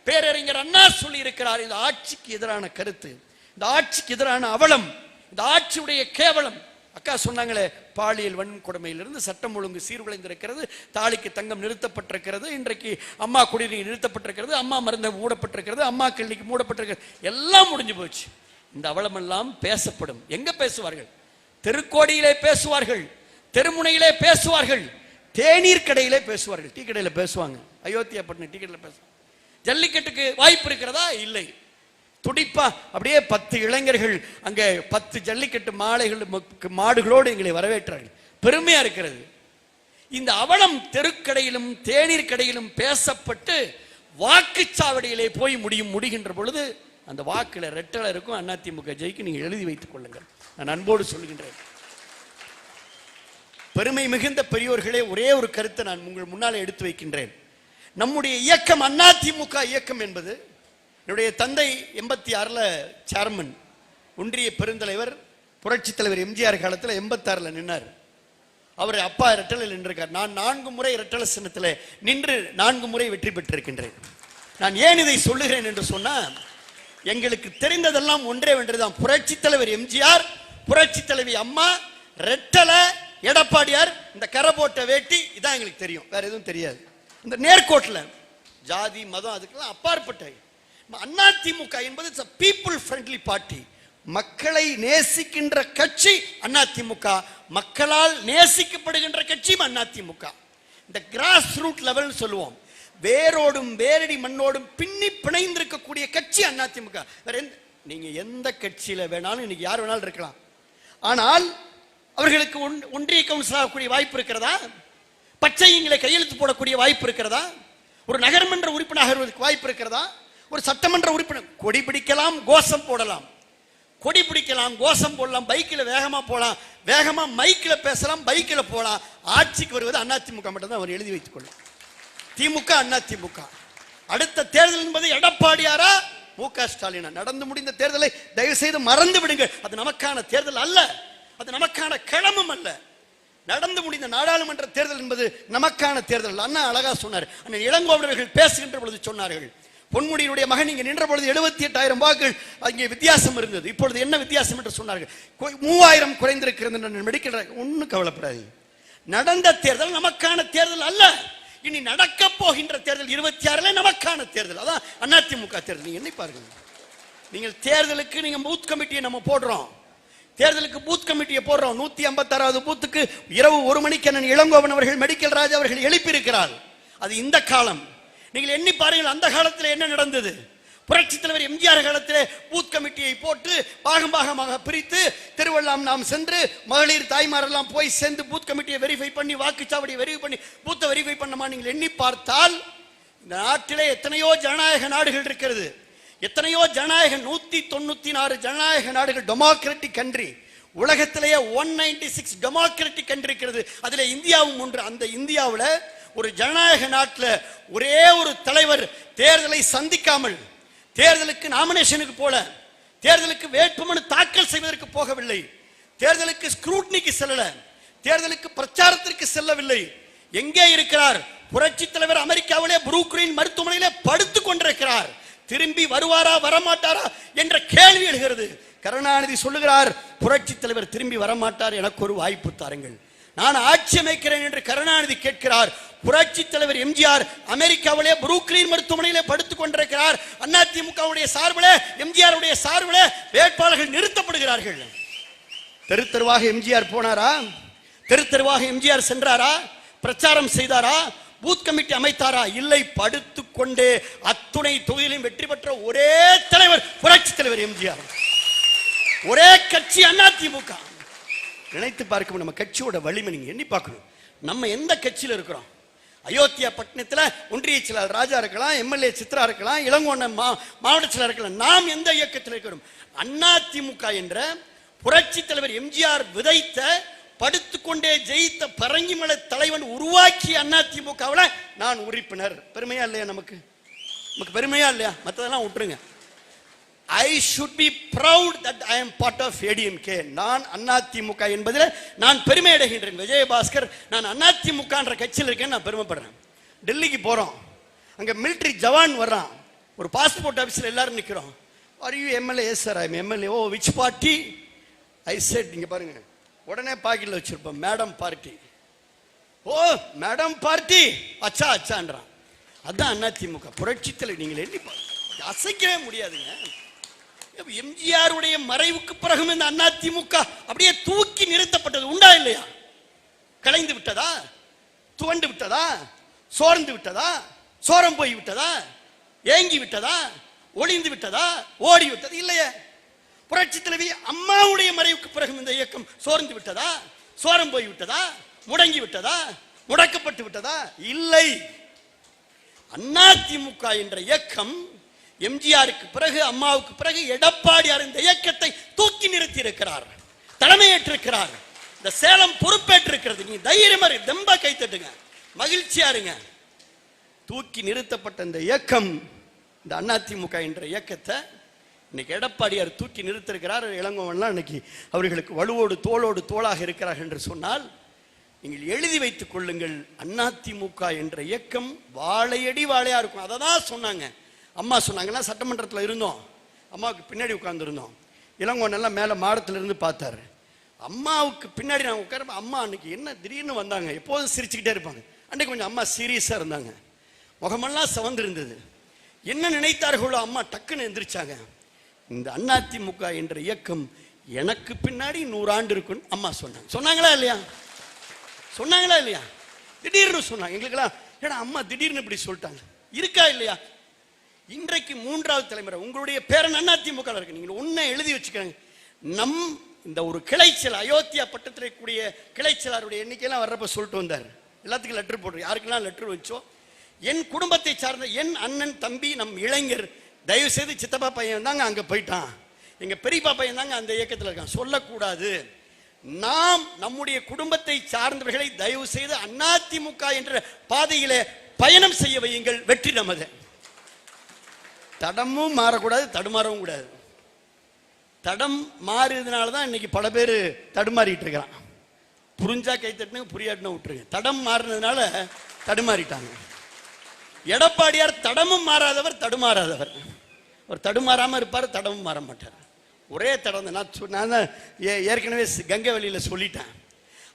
பேரறிஞர் அண்ணா சொல்லி இருக்கிறார். இந்த ஆட்சிக்கு எதிரான கருத்து, இந்த ஆட்சிக்கு எதிரான அவலம், இந்த ஆட்சியுடைய கேவலம். அக்கா சொன்னாங்களே, பாலியல் வன்கொடுமையிலிருந்து சட்டம் ஒழுங்கு சீர்குலைந்திருக்கிறது, தாலிக்கு தங்கம் நிறுத்தப்பட்டிருக்கிறது, இன்றைக்கு அம்மா குடிநீர் நிறுத்தப்பட்டிருக்கிறது, அம்மா மருந்தை மூடப்பட்டிருக்கிறது, அம்மா கிளினிக் மூடப்பட்டிருக்கிறது, எல்லாம் முடிஞ்சு போச்சு. இந்த அவலம் எல்லாம் பேசப்படும். எங்க பேசுவார்கள்? தெருக்கோடியிலே பேசுவார்கள், தெருமுனையிலே பேசுவார்கள், தேநீர் கடையிலே பேசுவார்கள், டீ கடையில் பேசுவாங்க. அயோத்தியா பட்டினம் டீ கடையில் பேசுவாங்க. ஜல்லிக்கட்டுக்கு வாய்ப்பு இருக்கிறதா? இல்லை. துடிப்பா அப்படியே 10 இளைஞர்கள் அங்கே 10 ஜல்லிக்கட்டு மாடுகளோடு எங்களை வரவேற்றார்கள். பெருமையா இருக்கிறது. இந்த அவலம் தெருக்கடையிலும் தேநீர் கடையிலும் பேசப்பட்டு வாக்குச்சாவடியிலே போய் முடிகின்ற பொழுது அந்த வாக்குல ரெட்டலை இருக்கும், அதிமுக ஜெயிக்கு. நீங்க எழுதி வைத்துக் கொள்ளுங்கள். நான் அன்போடு சொல்கின்றேன். பெருமை மிகுந்த பெரியோர்களே, ஒரே ஒரு கருத்தை நான் உங்கள் முன்னாலே எடுத்து வைக்கின்றேன். நம்முடைய இயக்கம் அதிமுக இயக்கம் என்பது, என்னுடைய தந்தை 86 சேர்மன், ஒன்றிய பெருந்தலைவர், புரட்சி தலைவர் எம்ஜிஆர் காலத்தில் 86 நின்றார். அவர் அப்பா இரட்டலில் நின்றிருக்கார். நான் 4 முறை இரட்டல சின்னத்தில் நின்று 4 முறை வெற்றி பெற்றிருக்கின்றேன். நான் ஏன் இதை சொல்லுகிறேன் என்று சொன்னால், எங்களுக்கு தெரிந்ததெல்லாம் ஒன்றே ஒன்றுதான். புரட்சி தலைவர் எம்ஜிஆர், புரட்சி தலைவி அம்மா, ரெட்டல எடப்பாடியார், இந்த கரை போட்ட வேட்டி, இதான் எங்களுக்கு தெரியும். வேற எதுவும் தெரியாது. இந்த நேர்கோட்டில் ஜாதி மதம் அதுக்கெல்லாம் அப்பாற்பட்ட அதிமுக என்பது பீப்புள் ஃப்ரெண்ட்லி பார்ட்டி, மக்களை நேசிக்கின்ற கட்சி அதிமுக, மக்களால் நேசிக்கப்படுகின்ற கட்சி அதிமுக. இந்த கிராஸ் ரூட் லெவல் சொல்லுவோம், வேரோடும் வேரடி மண்ணோடும் பின்னி பிணைந்திருக்கக்கூடிய கட்சி அதிமுக. நீங்க எந்த கட்சியில வேணாலும் இன்னைக்கு யார் வேணாலும் இருக்கலாம், ஆனால் அவர்களுக்கு ஒன்றிய கவுன்சில் ஆகக்கூடிய வாய்ப்பு இருக்கிறதா? பச்சைங்களை கையெழுத்து போடக்கூடிய வாய்ப்பு இருக்கிறதா? ஒரு நகர்மன்ற உறுப்பினராக வாய்ப்பு இருக்கிறதா? ஒரு சட்டமன்ற உறுப்பினர் கொடி பிடிக்கலாம், கோஷம் போடலாம், கொடி பிடிக்கலாம், கோஷம் போடலாம், பைக்கில் வேகமா போகலாம், வேகமா மைக்கில் பேசலாம், பைக்கில் போகலாம். ஆட்சிக்கு வருவது அதிமுக மட்டும் தான். அவர் எழுதி வைத்துக் கொள்ளும். திமுக அதிமுக. அடுத்த தேர்தல் என்பது எடப்பாடியாரா மு.க. ஸ்டாலினா? நடந்து முடிந்த தேர்தலை தயவு செய்து மறந்து விடுங்கள். அது நமக்கான தேர்தல் அல்ல, அது நமக்கான களமும் அல்ல. நடந்து முடிந்த நாடாளுமன்ற தேர்தல் என்பது நமக்கான தேர்தல். அண்ணா அழகா சொன்னார். அண்ணன் இளங்கோவனர்கள் பேசுகின்ற பொழுது சொன்னார்கள், பொன்முடியினுடைய மகன் இங்கே நின்ற பொழுது 78,000 வாக்குகள் அங்கே வித்தியாசம் இருந்தது. இப்பொழுது என்ன வித்தியாசம் என்று சொன்னார்கள். 3000 குறைந்திருக்கிறது. மெடிக்கல் ஒன்றும் கவலைப்படாது. நடந்த தேர்தல் நமக்கான தேர்தல் அல்ல. இனி நடக்க போகின்ற தேர்தல் 26 நமக்கான தேர்தல். அதான் அதிமுக தேர்தல். நீங்க என்ன பாருங்க, நீங்கள் தேர்தலுக்கு நீங்க பூத் கமிட்டியை நம்ம போடுறோம், தேர்தலுக்கு பூத் கமிட்டியை போடுறோம். 156வது பூத்துக்கு இரவு 1 மணிக்கு அண்ணன் இளங்கோவன் அவர்கள் மெடிக்கல் ராஜ் அவர்கள் எழுப்பியிருக்கிறார். அது இந்த காலம். நீங்கள் எண்ணி பாருங்கள், அந்த காலத்தில் என்ன நடந்தது. புரட்சி தலைவர் எம்ஜிஆர் காலத்திலே பூத் கமிட்டியை போட்டு பாகம் பாகமாக பிரித்து திருவள்ளம் நாம் சென்று மகளிர் தாய்மாரெல்லாம் போய் சேர்ந்து பூத் கமிட்டியை வெரிஃபை பண்ணி வாக்குச்சாவடியை வெரிஃபை பண்ணி பூத்தை வெரிஃபை பண்ணமா. நீங்கள் எண்ணி பார்த்தால் இந்த நாட்டிலே எத்தனையோ ஜனநாயக நாடுகள் இருக்கிறது, எத்தனையோ ஜனநாயக 196 ஜனநாயக நாடுகள், டெமோக்ராட்டிக் கண்ட்ரி. உலகத்திலேயே 196 டெமோக்ராட்டிக் கண்ட்ரி இருக்கிறது. அதுல இந்தியாவும் ஒன்று. அந்த இந்தியாவில் ஒரு ஜனநாயக நாட்டில் ஒரே ஒரு தலைவர் தேர்தலை சந்திக்காமல், தேர்தலுக்கு நாமினேஷனுக்கு போல, தேர்தலுக்கு வேட்புமனு தாக்கல் செய்வதற்கு போகவில்லை, தேர்தலுக்கு ஸ்க்ரூட்னிக்கு செல்லல, தேர்தலுக்கு பிரச்சாரத்திற்கு செல்லவில்லை. எங்கே இருக்கிறார்? புரட்சி தலைவர் அமெரிக்காவிலே புரூக்ளின் மருத்துவமனையிலே படுத்துக் கொண்டிருக்கிறார். திரும்பி வருவாரா வரமாட்டாரா என்ற கேள்வி எழுகிறது. கருணாநிதி சொல்லுகிறார், புரட்சி தலைவர் திரும்பி வரமாட்டார், எனக்கு ஒரு வாய்ப்பு தாருங்கள், நான் ஆட்சி அமைக்கிறேன் என்று கருணாநிதி கேட்கிறார். புரட்சி தலைவர் எம்ஜிஆர் அமெரிக்காவிலே புரூக்ளின் மருத்துவமனையிலே படுத்துக் கொண்டிருக்கிறார். அதிமுகவுடைய சார்பிலே, எம்ஜிஆருடைய சார்பிலே வேட்பாளர்கள் நிறுத்தப்படுகிறார்கள். தெரு தெருவாக எம்ஜிஆர் போனாரா? தெரு தெருவாக எம்ஜிஆர் சென்றாரா? பிரச்சாரம் செய்தாரா? Booth committee அமைத்தாரா? இல்லை. படுத்துக் கொண்டே அத்துணை தொகுதியிலும் வெற்றி பெற்ற ஒரே தலைவர் புரட்சி தலைவர் எம்ஜிஆர். ஒரே கட்சி அதிமுக. நினைத்து பார்க்கணும் நம்ம கட்சியோட வலிமை. நீங்க எண்ணி பார்க்கணும், நம்ம எந்த கட்சியில் இருக்கிறோம். அயோத்தியா பட்டணத்தில் ஒன்றிய செயலாளர் ராஜா இருக்கலாம், எம்எல்ஏ சித்ரா இருக்கலாம், இளங்கோவன் மாவட்ட செயலாளர் இருக்கலாம். நாம் எந்த இயக்கத்தில் இருக்கிறோம்? அதிமுக என்ற புரட்சி தலைவர் எம்ஜிஆர் விதைத்த, படுத்துக்கொண்டே ஜெயித்த பரங்கிமலை தலைவன் உருவாக்கிய அதிமுகவில் நான் உறுப்பினர். பெருமையா இல்லையா? நமக்கு பெருமையா இல்லையா? மற்றதெல்லாம் விட்டுருங்க. I should be proud that I am part of ADMK. நான் அதிமுக என்பதில் நான் பெருமை அடைகின்றேன். விஜயபாஸ்கர், நான் அதிமுக என்ற கட்சியில் இருக்கேன், நான் பெருமைப்படுறேன். டெல்லிக்கு போறோம், அங்க மிலிட்டரி ஜவான் வர்றான், ஒரு பாஸ்போர்ட் ஆபீஸ்ல எல்லாரும் நிக்கிறோம். Are you MLA? Yes sir, I am MLA. Oh, which party? I said, நீங்க பாருங்க, உடனே பாக்கெட்ல வச்சிருப்போம், மேடம் பார்ட்டி. ஓ மேடம் பார்ட்டி, அச்சா அச்சான்றான். அதான் அதிமுக புரட்சி தலைவர். நீங்கள் எண்ணி அசைக்கவே முடியாதுங்க. எம்ஜிஆருடைய மறைவுக்கு பிறகு இந்த அதிமுக அப்படியே தூக்கி நிறுத்தப்பட்டது உண்டா இல்லையா? கலைந்து விட்டதா? துவண்டு விட்டதா? சோர்ந்து விட்டதா? சோரம் போய் விட்டதா? ஏங்கி விட்டதா? ஒளிந்து விட்டதா? ஓடி விட்டது இல்லையே. புரட்சி தலைவி அம்மாவுடைய மறைவுக்கு பிறகு இந்த இயக்கம் சோர்ந்து விட்டதா? சோரம் போய் விட்டதா? முடங்கி விட்டதா? முடக்கப்பட்டு விட்டதா? இல்லை. அதிமுக என்ற இயக்கம் எம்ஜிஆருக்கு பிறகு, அம்மாவுக்கு பிறகு எடப்பாடியார் இந்த இயக்கத்தை தூக்கி நிறுத்தி இருக்கிறார், தலைமையேற்றிருக்கிறார். இந்த சேலம் பொறுப்பேற்றிருக்கிறது. நீ தைரியமா தெம்பா கை தட்டுங்க, மகிழ்ச்சியா இருங்க. தூக்கி நிறுத்தப்பட்ட இந்த இயக்கம், இந்த அதிமுக என்ற இயக்கத்தை இன்னைக்கு எடப்பாடியார் தூக்கி நிறுத்திருக்கிறார். இளங்கோவன்லாம் இன்னைக்கு அவர்களுக்கு வலுவோடு தோளோடு தோளாக இருக்கிறார்கள் என்று சொன்னால் நீங்கள் எழுதி வைத்துக் கொள்ளுங்கள். அதிமுக என்ற இயக்கம் வாழையடி வாழையா இருக்கும். அதை தான் சொன்னாங்க. அம்மா சொன்னாங்கன்னா, சட்டமன்றத்தில் இருந்தோம், அம்மாவுக்கு பின்னாடி உட்கார்ந்துருந்தோம். இளங்கோவன் எல்லாம் மேலே மாடத்துல இருந்து பார்த்தாரு. அம்மாவுக்கு பின்னாடி நான் உட்கார, அம்மா அன்னைக்கு என்ன திடீர்னு வந்தாங்க, எப்போதும் சிரிச்சுக்கிட்டே இருப்பாங்க. அன்னைக்கு கொஞ்சம் அம்மா சீரியஸாக இருந்தாங்க, முகமெல்லாம் சிவந்து இருந்தது. என்ன நினைத்தார்களோ அம்மா டக்குன்னு எந்திரிச்சாங்க. இந்த அதிமுக என்ற இயக்கம் எனக்கு பின்னாடி 100 ஆண்டு இருக்குன்னு அம்மா சொன்னாங்க. சொன்னாங்களா இல்லையா? சொன்னாங்களா இல்லையா? திடீர்னு சொன்னாங்க. எங்களுக்கெல்லாம் ஏன்னா அம்மா திடீர்னு இப்படி சொல்லிட்டாங்க. இருக்கா இல்லையா? இன்றைக்கு 3வது தலைமுறை உங்களுடைய பேரன் அதிமுக இருக்கு. நீங்கள் ஒன்றை எழுதி வச்சுக்கோங்க. நம் இந்த ஒரு கிளைச்சல், அயோத்தியா பட்டத்தில் கூடிய கிளைச்சலாருடைய எண்ணிக்கையெல்லாம் வர்றப்ப சொல்லிட்டு வந்தார். எல்லாத்துக்கும் லெட்டர் போடுறோம். யாருக்கெல்லாம் லெட்டர் வச்சோம், என் குடும்பத்தை சார்ந்த என் அண்ணன் தம்பி நம் இளைஞர், தயவு செய்து சித்தப்பா பையன் தாங்க அங்கே போயிட்டான், எங்க பெரியப்பா பையன் தாங்க அந்த இயக்கத்தில் இருக்கான் சொல்லக்கூடாது. நாம் நம்முடைய குடும்பத்தை சார்ந்தவர்களை தயவு செய்து அதிமுக என்ற பாதையிலே பயணம் செய்ய வையுங்கள். வெற்றி நமது. தடமும் மாறக்கூடாது, தடுமாறவும் கூடாது. தடம் மாறியதுனால தான் இன்னைக்கு பல பேர் தடுமாறிட்டு இருக்கிறான். புரிஞ்சா கை தட்டுங்க, புரியாட்டினா விட்டுருங்க. தடம் மாறினதுனால தடுமாறிட்டாங்க. எடப்பாடியார் தடமும் மாறாதவர், தடுமாறாதவர். அவர் தடுமாறாமல் இருப்பார், தடமும் மாற மாட்டார். ஒரே தடம் தான். நான் தான் ஏற்கனவே கங்கை வழியில் சொல்லிட்டேன்.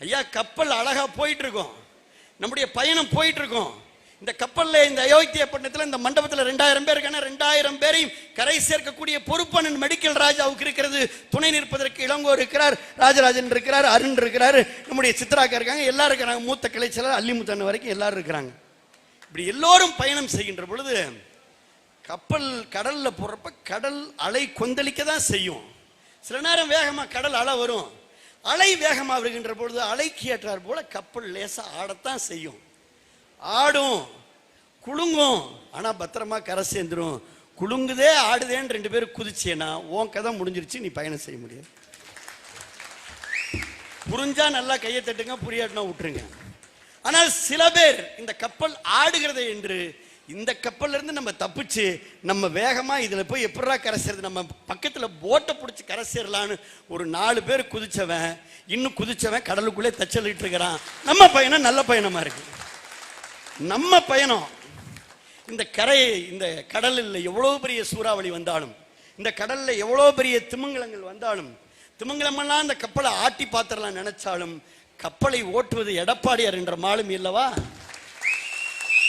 ஐயா, கப்பல் அழகா போயிட்டு இருக்கோம், நம்முடைய பயணம் போயிட்டு இருக்கோம். இந்த கப்பல்ல, இந்த அயோத்தியப்பட்டினத்தில் இந்த மண்டபத்தில் 2000 பேர் இருக்கான. 2000 பேரையும் கரை சேர்க்கக்கூடிய பொறுப்பு மெடிக்கல் ராஜாவுக்கு இருக்கிறது. துணை நிற்பதற்கு இளங்கோ இருக்கிறார், ராஜராஜன் இருக்கிறார், அருண் இருக்கிறார், நம்முடைய சித்ராக்கா இருக்காங்க, எல்லாரும் இருக்கிறாங்க. மூத்த கிளைச்சலர் அல்லிமுத்தன் வரைக்கும் எல்லாரும் இருக்கிறாங்க. இப்படி எல்லோரும் பயணம் செய்கின்ற பொழுது கப்பல் கடல்ல போறப்ப கடல் அலை கொந்தளிக்க தான் செய்யும். சில நேரம் வேகமா கடல் அலை வரும். அலை வேகமா வருகின்ற பொழுது அலைக்கு ஏற்றார் போல கப்பல் லேசா ஆடத்தான் செய்யும். ஆடும், குலுங்கும், ஆனா பத்திரமா கரை சேர்ந்துரும். குலுங்குதே ஆடுதேன்னு 2 பேரும் குதிச்சேனா உன் கதை முடிஞ்சிருச்சு, நீ பயணம் செய்ய முடியாது. புரிஞ்சா நல்லா கையை தட்டுங்க, புரியாட்டினா விட்டுருங்க. ஆனால் சில பேர் இந்த கப்பல் ஆடுகிறதை என்று இந்த கப்பல்ல இருந்து நம்ம தப்பிச்சு நம்ம வேகமா இதுல போய் எப்படா கரை சேருது, நம்ம பக்கத்துல போட்டை பிடிச்சி கரை சேரலான்னு ஒரு 4 பேர் குதிச்சவன், இன்னும் குதிச்சவன் கடலுக்குள்ளே தச்சலிட்டு இருக்கிறான். நம்ம பயணம் நல்ல பயணமா இருக்கு. நம்ம பயணம் இந்த கரை, இந்த கடலில் எவ்வளவு பெரிய சூறாவளி வந்தாலும், இந்த கடல்ல எவ்வளவு பெரிய திமிங்கலங்கள் வந்தாலும், திமிங்கலமெல்லாம் இந்த கப்பலை ஆட்டி பாத்திரலாம் நினைச்சாலும், கப்பலை ஓட்டுவது எடப்பாடியார் என்ற மாலுமி இல்லவா?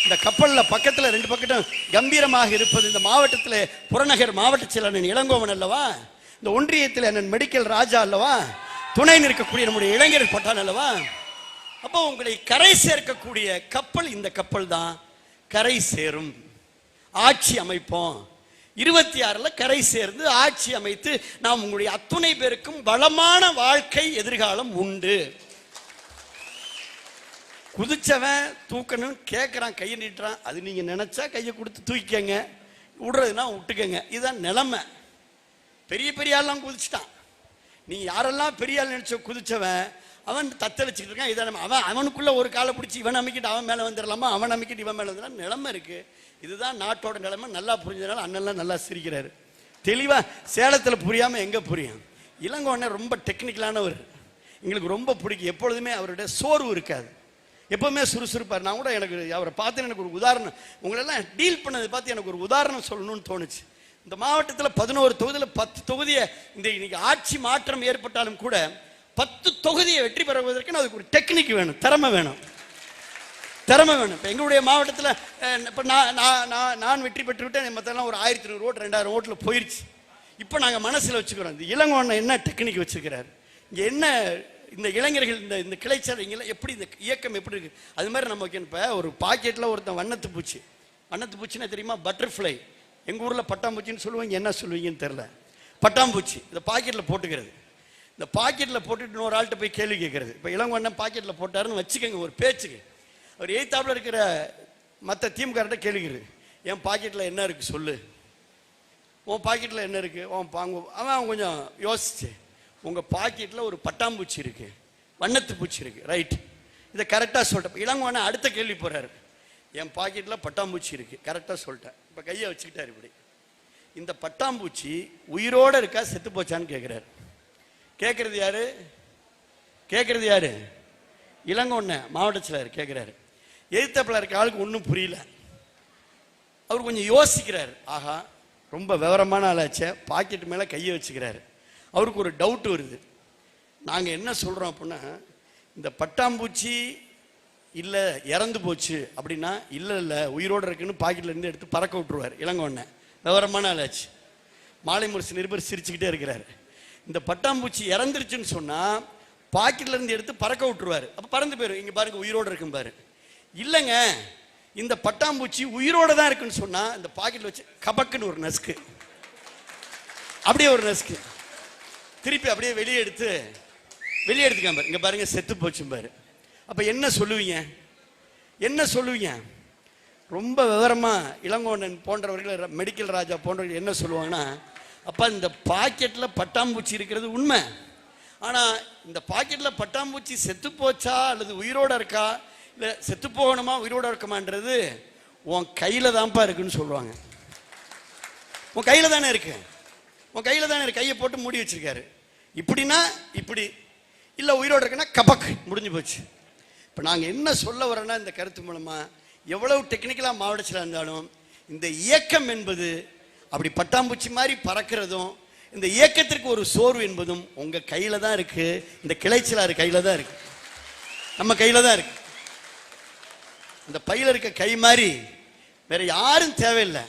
இந்த கப்பல்ல பக்கத்துல 2 பக்கட்டும் கம்பீரமாக இருப்பது இந்த மாவட்டத்தில் புறநகர் மாவட்ட செயலாளர் இளங்கோவன் அல்லவா? இந்த ஒன்றியத்தில் அண்ணன் மெடிக்கல் ராஜா அல்லவா? துணை நிற்கக்கூடிய நம்முடைய இளைஞர் பட்டான் அல்லவா? அப்போ உங்களை கரை சேர்க்கக்கூடிய கப்பல் இந்த கப்பல் தான். கரை சேரும், ஆட்சி அமைப்போம். 26ல் கரை சேர்ந்து ஆட்சி அமைத்து நாம் உங்களுடைய அத்துணை பேருக்கும் வளமான வாழ்க்கை எதிர்காலம் உண்டு. குதிச்சவன் தூக்கணும் கேட்குறான், கையை நீட்டுறான். அது நீங்க நினைச்சா கையை கொடுத்து தூக்கிக்கங்க, விடுறதுனா விட்டுக்கங்க. இதுதான் நிலைமை. பெரிய பெரிய ஆள்லாம் குதிச்சுட்டான். நீ யாரெல்லாம் பெரிய ஆள் நினைச்ச குதிச்சவன் அவன் தத்தளிச்சுட்டு இருக்கான். இதான் அவனுக்குள்ள ஒரு காலை பிடிச்சி இவன் அமைக்கிட்டு அவன் மேலே வந்துடலாமா, அவன் அமைக்கிட்டு இவன் மேலே வந்துடலாம். நிலைமை இருக்கு. இதுதான் நாட்டோட நிலைமை. நல்லா புரிஞ்சதுனால அண்ணன்லாம் நல்லா சிரிக்கிறாரு. தெளிவா சேலத்தில் புரியாம எங்க புரியும்? இளங்கோவனை ரொம்ப டெக்னிக்கலானவர், எங்களுக்கு ரொம்ப பிடிக்கும். எப்பொழுதுமே அவருடைய சோர்வு இருக்காது, எப்பவுமே சுறுசுறுப்பார். நான் கூட எனக்கு அவரை பார்த்து எனக்கு ஒரு உதாரணம், உங்களெல்லாம் டீல் பண்ணதை பார்த்து எனக்கு ஒரு உதாரணம் சொல்லணும்னு தோணுச்சு. இந்த மாவட்டத்தில் 11 தொகுதியில் 10 தொகுதியை இந்த இன்னைக்கு ஆட்சி மாற்றம் ஏற்பட்டாலும் கூட 10 தொகுதியை வெற்றி பெறுவதற்கு அதுக்கு ஒரு டெக்னிக் வேணும், திறமை வேணும், திறமை வேணும். இப்போ எங்களுடைய மாவட்டத்தில் இப்போ நான் வெற்றி பெற்று விட்டேன். மற்றெல்லாம் ஒரு 1200 ஓட்டு 2000 ஓட்டில் போயிடுச்சு. இப்போ நாங்கள் மனசில் வச்சுக்கிறோம், இந்த இளங்கோவனை என்ன டெக்னிக் வச்சுருக்கிறார், இங்கே என்ன இந்த இளைஞர்கள், இந்த கிளைச்சலைங்களை எப்படி, இந்த இயக்கம் எப்படி இருக்கு. அது மாதிரி நமக்கு இப்போ ஒரு பாக்கெட்டில் ஒருத்தன் வண்ணத்து பூச்சின்னா தெரியுமா? பட்டர்ஃப்ளை. எங்கள் ஊரில் பட்டாம்பூச்சின்னு சொல்லுவீங்க, என்ன சொல்லுவீங்கன்னு தெரில. பட்டாம்பூச்சி இந்த பாக்கெட்டில் போட்டுக்கிறது. இந்த பாக்கெட்டில் போட்டுட்டு இன்னொரு ஆள்கிட்ட போய் கேள்வி கேட்கறது. இப்போ இளங்கோவன் பாக்கெட்டில் போட்டாருன்னு வச்சுக்கோங்க ஒரு பேச்சுக்கு. அவர் எய்த்தாப்பில் இருக்கிற மற்ற திமுகர்கிட்ட கேள்விக்கிறது, என் பாக்கெட்டில் என்ன இருக்குது சொல்லு, உன் பாக்கெட்டில் என்ன இருக்குது, அவன் கொஞ்சம் யோசிச்சு, உங்கள் பாக்கெட்டில் ஒரு பட்டாம்பூச்சி இருக்குது, வண்ணத்து பூச்சி இருக்குது, ரைட், இதை கரெக்டாக சொல்லிட்டேன். இளங்கோவனை அடுத்த கேள்வி போகிறாரு, என் பாக்கெட்டில் பட்டாம்பூச்சி இருக்குது, கரெக்டாக சொல்லிட்டேன். இப்போ கையை வச்சுக்கிட்டார் இப்படி. இந்த பட்டாம்பூச்சி உயிரோடு இருக்கா செத்து போச்சான்னு கேட்குறாரு. கேட்குறது யாரு? இளங்கோவனை மாவட்ட செயலர் கேட்குறாரு. எதிர்த்தப்பில் இருக்க ஆளுக்கு ஒன்றும் புரியல. அவர் கொஞ்சம் யோசிக்கிறார். ஆஹா, ரொம்ப விவரமான ஆளாச்சே, பாக்கெட் மேலே கையை வச்சுக்கிறாரு. அவருக்கு ஒரு டவுட் வருது. நாங்கள் என்ன சொல்கிறோம் அப்படின்னா, இந்த பட்டாம்பூச்சி இல்லை இறந்து போச்சு அப்படின்னா, இல்லை உயிரோடு இருக்குன்னு பாக்கெட்லேருந்து எடுத்து பறக்க விட்டுருவார் இளங்கோவனை. விவரமான ஆளாச்சு. மாலை முரசு நிருபர் சிரிச்சுக்கிட்டே இருக்கிறாரு. இந்த பட்டாம்பூச்சி இறந்துருச்சுன்னு சொன்னால் பாக்கெட்லேருந்து எடுத்து பறக்க விட்டுருவார். அப்போ பறந்து போயிடும். இங்கே பாருங்க உயிரோடு இருக்கும் பாரு. இல்லைங்க, இந்த பட்டாம்பூச்சி உயிரோடு தான் இருக்குன்னு சொன்னால் இந்த பாக்கெட்டில் வச்சு கபக்குன்னு ஒரு நசுக்கு, அப்படியே ஒரு நசுக்கு, திருப்பி அப்படியே வெளியே எடுத்துக்காம இங்கே பாருங்க செத்து போச்சும் பாரு. அப்போ என்ன சொல்லுவீங்க? ரொம்ப விவரமாக இளங்கோவன் போன்றவர்கள், மெடிக்கல் ராஜா போன்றவர்கள் என்ன சொல்லுவாங்கன்னா, அப்போ இந்த பாக்கெட்டில் பட்டாம்பூச்சி இருக்கிறது உண்மை, ஆனால் இந்த பாக்கெட்டில் பட்டாம்பூச்சி செத்து போச்சா அல்லது உயிரோடு இருக்கா, இல்லை செத்து போகணுமா உயிரோடு இருக்குமான்றது உன் கையில் தான்ப்பா இருக்குன்னு சொல்லுவாங்க. உன் கையில் தானே இருக்கு, கையை போட்டு மூடி வச்சிருக்காரு. இப்படின்னா இப்படி, இல்லை உயிரோடு இருக்குன்னா கபக், முடிஞ்சு போச்சு. இப்போ நாங்கள் என்ன சொல்ல வரோன்னா இந்த கருத்து மூலமாக, எவ்வளவு டெக்னிக்கலாக மாவட்ட செயலாளர் இருந்தாலும் இந்த இயக்கம் என்பது அப்படி பட்டாம்பூச்சி மாதிரி பறக்கிறதும், இந்த இயக்கத்திற்கு ஒரு சோர்வு என்பதும் உங்கள் கையில் தான் இருக்குது. இந்த கிளைச்சலார் கையில் தான் இருக்குது, நம்ம கையில் தான் இருக்குது. இந்த பையில் இருக்க கை மாதிரி வேற யாரும் தேவையில்லை.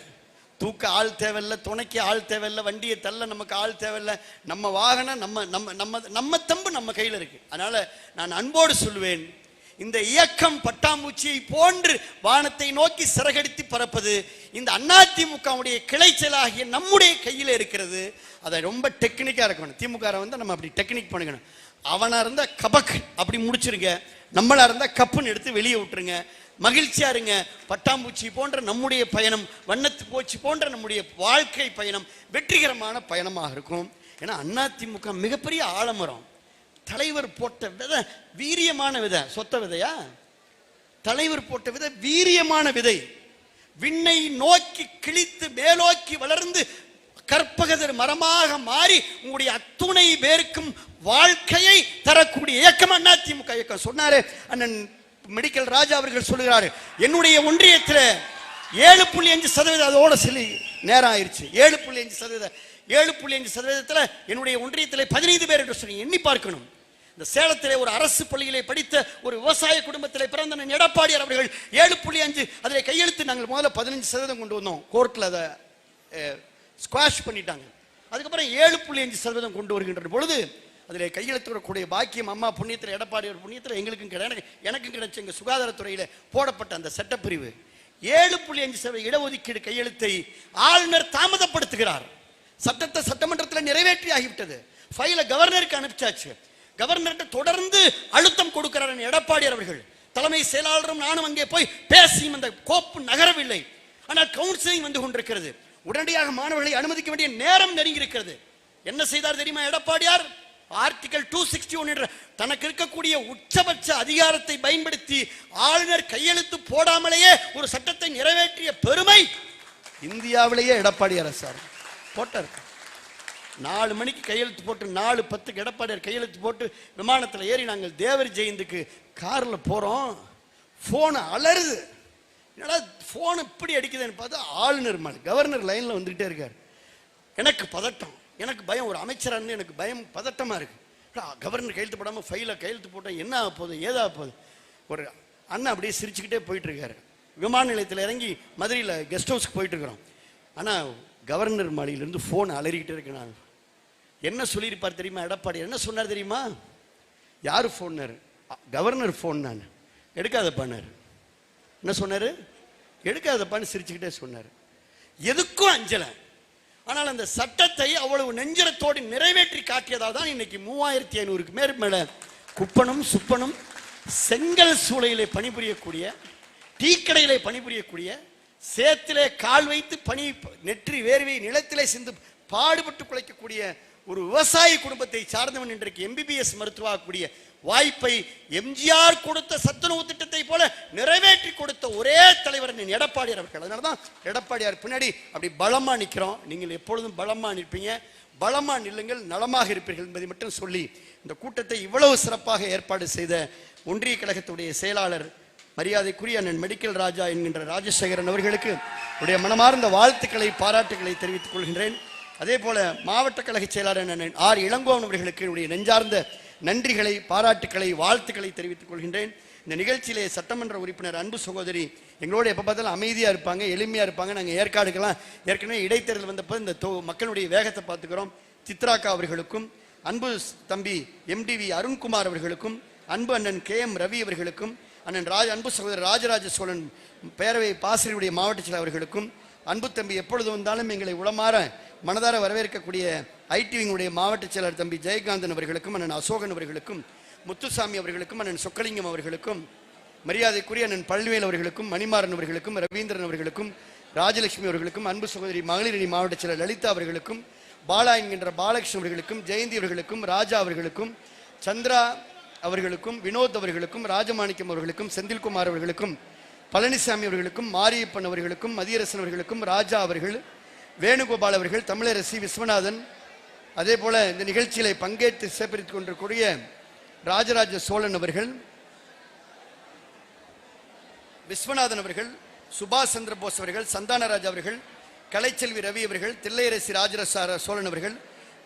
தூக்க ஆள் தேவையில்லை, துணைக்கு ஆள் தேவையில்லை, வண்டியை தள்ள நமக்கு ஆள் தேவையில்லை. நம்ம வாகனம் நம்ம நம்ம நம்ம நம்ம தம்பு நம்ம கையில் இருக்கு. அதனால நான் அன்போடு சொல்லுவேன், இந்த இயக்கம் பட்டாம்பூச்சியை போன்று வானத்தை நோக்கி சிறகடித்து பறப்பது இந்த அதிமுகவுடைய கிளைச்சலாகிய நம்முடைய கையில் இருக்கிறது. அதை ரொம்ப டெக்னிக்கா இருக்கணும். திமுக வந்து நம்ம அப்படி டெக்னிக் பண்ணிக்கணும். அவனா இருந்தா கபக் அப்படி முடிச்சிருங்க, நம்மளா இருந்தா கப்புன்னு எடுத்து வெளியே விட்டுருங்க. மகிழ்ச்சியா இருங்க. பட்டாம்பூச்சி போன்ற நம்முடைய பயணம், வண்ணத்து பூச்சி போன்ற நம்முடைய வாழ்க்கை பயணம் வெற்றிகரமான பயணமாக இருக்கும். ஏன்னா அதிமுக மிகப்பெரிய ஆலமரம். தலைவர் போட்ட விதை வீரியமான விதை. சொத்த விதையா? தலைவர் போட்ட விதை வீரியமான விதை. விண்ணை நோக்கி கிழித்து மேலோக்கி வளர்ந்து கற்பகதர் மரமாக மாறி உங்களுடைய அத்துணை பேருக்கும் வாழ்க்கையை தரக்கூடிய இயக்கம் அதிமுக இயக்கம். சொன்னாரு அண்ணன் மெடிக்கல் ராஜா அவர்கள் சொல்லுகிறாரு, என்னுடைய ஒன்றியத்தில் 7.5% அதோட சில நேரம் ஆயிடுச்சு. 7.5% என்னுடைய ஒன்றியத்தில் 15 பேர் என்று சொல்லி எண்ணி பார்க்கணும். இந்த சேலத்திலே ஒரு அரசு பள்ளியிலே படித்த ஒரு விவசாய குடும்பத்திலே பிறந்த எடப்பாடியார் அவர்கள் 7.5 அதில் கையெழுத்து நாங்கள் முதல்ல 15% கொண்டு வந்தோம். கோர்ட்டில் அதை ஸ்குவாஷ் பண்ணிட்டாங்க. அதுக்கப்புறம் 7.5% கொண்டு வருகின்ற பொழுது அதில் கையெழுத்து வரக்கூடிய பாக்கியம் அம்மா புண்ணியத்தில், எடப்பாடியார் புண்ணியத்தில் எங்களுக்கும் எனக்கும் கிடைச்ச எங்கள் சுகாதாரத்துறையில் போடப்பட்ட அந்த சட்டப்பிரிவு 7.5% இடஒதுக்கீடு கையெழுத்தை ஆளுநர் தாமதப்படுத்துகிறார். சட்டத்தை சட்டமன்றத்தில் நிறைவேற்றி ஆகிவிட்டது. ஃபைலை கவர்னருக்கு அனுப்பிச்சாச்சு. கவர்னர்கிட்ட தொடர்ந்து அழுத்தம் கொடுக்கிறார் எடப்பாடியார் அவர்கள். தலைமை செயலாளரும் நானும் அங்கே போய் பேசியும் அந்த கோப்பு நகரவில்லை. ஆனால் கவுன்சிலிங் வந்து கொண்டிருக்கிறது. உடனடியாக மாணவர்களை அனுமதிக்க வேண்டிய நேரம் நெருங்கி இருக்கிறது. என்ன செய்தார் தெரியுமா எடப்பாடியார்? ஆர்டிகல் 261 என்ற தனக்கு இருக்கக்கூடிய உச்சபட்ச அதிகாரத்தை பயன்படுத்தி ஆளுநர் கையெழுத்து போடாமலேயே ஒரு சட்டத்தை நிறைவேற்றிய பெருமை இந்தியாவிலேயே எடப்பாடியார் சார் போட்டார். 4 மணிக்கு கையெழுத்து போட்டு 4:10 எடப்பாடியார் கையெழுத்து போட்டு விமானத்தில் ஏறி நாங்கள் தேவர் ஜெயந்துக்கு காரில் போகிறோம். ஃபோனு அலறுது. என்னடா ஃபோன் இப்படி அடிக்குதுன்னு பார்த்தா ஆளுநர் மேலே கவர்னர் லைனில் வந்துக்கிட்டே இருக்கார். எனக்கு பதட்டம், எனக்கு பயம். ஒரு அமைச்சரானு எனக்கு பயம், பதட்டமாக இருக்குது. கவர்னர் கையெழுத்து போடாமல் ஃபைலில் கையெழுத்து போட்டால் என்ன ஆக போகுது, ஏதாக போகுது. ஒரு அண்ணன் அப்படியே சிரிச்சுக்கிட்டே போயிட்டுருக்காரு. விமான நிலையத்தில் இறங்கி மதுரையில் கெஸ்ட் ஹவுஸ்க்கு போயிட்டுருக்குறோம். ஆனால் கவர்னர் மாளிகையிலேருந்து ஃபோன் அலறிக்கிட்டே இருக்கு. நான் என்ன சொல்லியிருப்பார் தெரியுமா எடப்பாடி? என்ன சொன்னார் தெரியுமா? யார் ஃபோன்னாரு? Governor phone. நான் எடுக்காதப்பான்னாரு. என்ன சொன்னார்? எடுக்காதப்பான்னு சிரிச்சுக்கிட்டே சொன்னார். எதுக்கும் அஞ்சலை. ஆனால் அந்த சட்டத்தை அவ்வளவு நெஞ்சரத்தோடு நிறைவேற்றி காட்டியதால் தான் இன்னைக்கு 3500க்கு மேலே குப்பனும் சுப்பனும் செங்கல் சூளையிலே பணிபுரியக்கூடிய, டீக்கடையிலே பணிபுரியக்கூடிய, சேத்திலே கால் வைத்து பணி நெற்றி வேர்வை நிலத்திலே சிந்து பாடுபட்டு குலைக்கக்கூடிய ஒரு விவசாய குடும்பத்தை சார்ந்தவன் இன்றைக்கு MBBS மருத்துவக்கூடிய வாய்ப்பை எம்ஜிஆர் கொடுத்த சத்துணவு திட்டத்தை போல நிறைவேற்றி கொடுத்த ஒரே தலைவர் எடப்பாடியார் அவர்கள். அதனாலதான் எடப்பாடியார் பின்னாடி அப்படி பலமா நிற்கிறோம். நீங்கள் எப்பொழுதும் பலமா நிற்பீங்க. பலமா நில்லுங்கள், நலமாக இருப்பீர்கள் என்பதை மட்டும் சொல்லி இந்த கூட்டத்தை இவ்வளவு சிறப்பாக ஏற்பாடு செய்த ஒன்றிய கழகத்துடைய செயலாளர் மரியாதைக்குரிய அண்ணன் மெடிக்கல் ராஜா என்கின்ற ராஜசேகரன் அவர்களுக்கு உடைய மனமார்ந்த வாழ்த்துக்களை, பாராட்டுகளை தெரிவித்துக் கொள்கின்றேன். அதே போல மாவட்ட கழக செயலாளர் அண்ணன் ஆர் இளங்கோவன் அவர்களுக்கு என்னுடைய நெஞ்சார்ந்த நன்றிகளை, பாராட்டுக்களை, வாழ்த்துக்களை தெரிவித்துக் கொள்கின்றேன். இந்த நிகழ்ச்சியிலே சட்டமன்ற உறுப்பினர் அன்பு சகோதரி எங்களோட எப்போ பார்த்தாலும் அமைதியாக இருப்பாங்க, எளிமையாக இருப்பாங்க. நாங்கள் ஏற்காடுக்கெல்லாம் ஏற்கனவே இடைத்தேர்தல் வந்தப்போ இந்த மக்களுடைய வேகத்தை பார்த்துக்கிறோம். சித்ராக்கா அவர்களுக்கும், அன்பு தம்பி MDV அருண்குமார் அவர்களுக்கும், அன்பு அண்ணன் KM ரவி அவர்களுக்கும், அண்ணன் அன்பு சகோதரர் ராஜராஜ சோழன் பேரவை பாசிரியருடைய மாவட்ட செயலர் அவர்களுக்கும், அன்பு தம்பி எப்பொழுது வந்தாலும் எங்களை உளமாற மனதார வரவேற்கக்கூடிய ITவிங்களுடைய மாவட்ட செயலர் தம்பி ஜெயகாந்தன் அவர்களுக்கும், அண்ணன் அசோகன் அவர்களுக்கும், முத்துசாமி அவர்களுக்கும், அண்ணன் சொக்கலிங்கம் அவர்களுக்கும், மரியாதைக்குரிய அண்ணன் பழனிவேல் அவர்களுக்கும், மணிமாறன் அவர்களுக்கும், ரவீந்திரன் அவர்களுக்கும், ராஜலட்சுமி அவர்களுக்கும், அன்பு சகோதரி மகளிரணி மாவட்ட செயலர் லலிதா அவர்களுக்கும், பாலா என்கின்ற பாலகிருஷ்ணன் அவர்களுக்கும், ஜெயந்தி அவர்களுக்கும், ராஜா அவர்களுக்கும், சந்திரா அவர்களுக்கும், வினோத் அவர்களுக்கும், ராஜமாணிக்கம் அவர்களுக்கும், செந்தில்குமார் அவர்களுக்கும், பழனிசாமி அவர்களுக்கும், மாரியப்பன் அவர்களுக்கும், மதியரசன் அவர்களுக்கும், ராஜா அவர்கள், வேணுகோபால் அவர்கள், தமிழரசி, விஸ்வநாதன், அதே போல இந்த நிகழ்ச்சியிலே பங்கேற்று சிறப்பித்துக் கொண்டிருக்கூடிய ராஜராஜ சோழன் அவர்கள், விஸ்வநாதன் அவர்கள், சுபாஷ் சந்திர போஸ் அவர்கள், சந்தானராஜ் அவர்கள், கலைச்செல்வி ரவி அவர்கள், தில்லையரசி ராஜராஜ சோழன் அவர்கள்,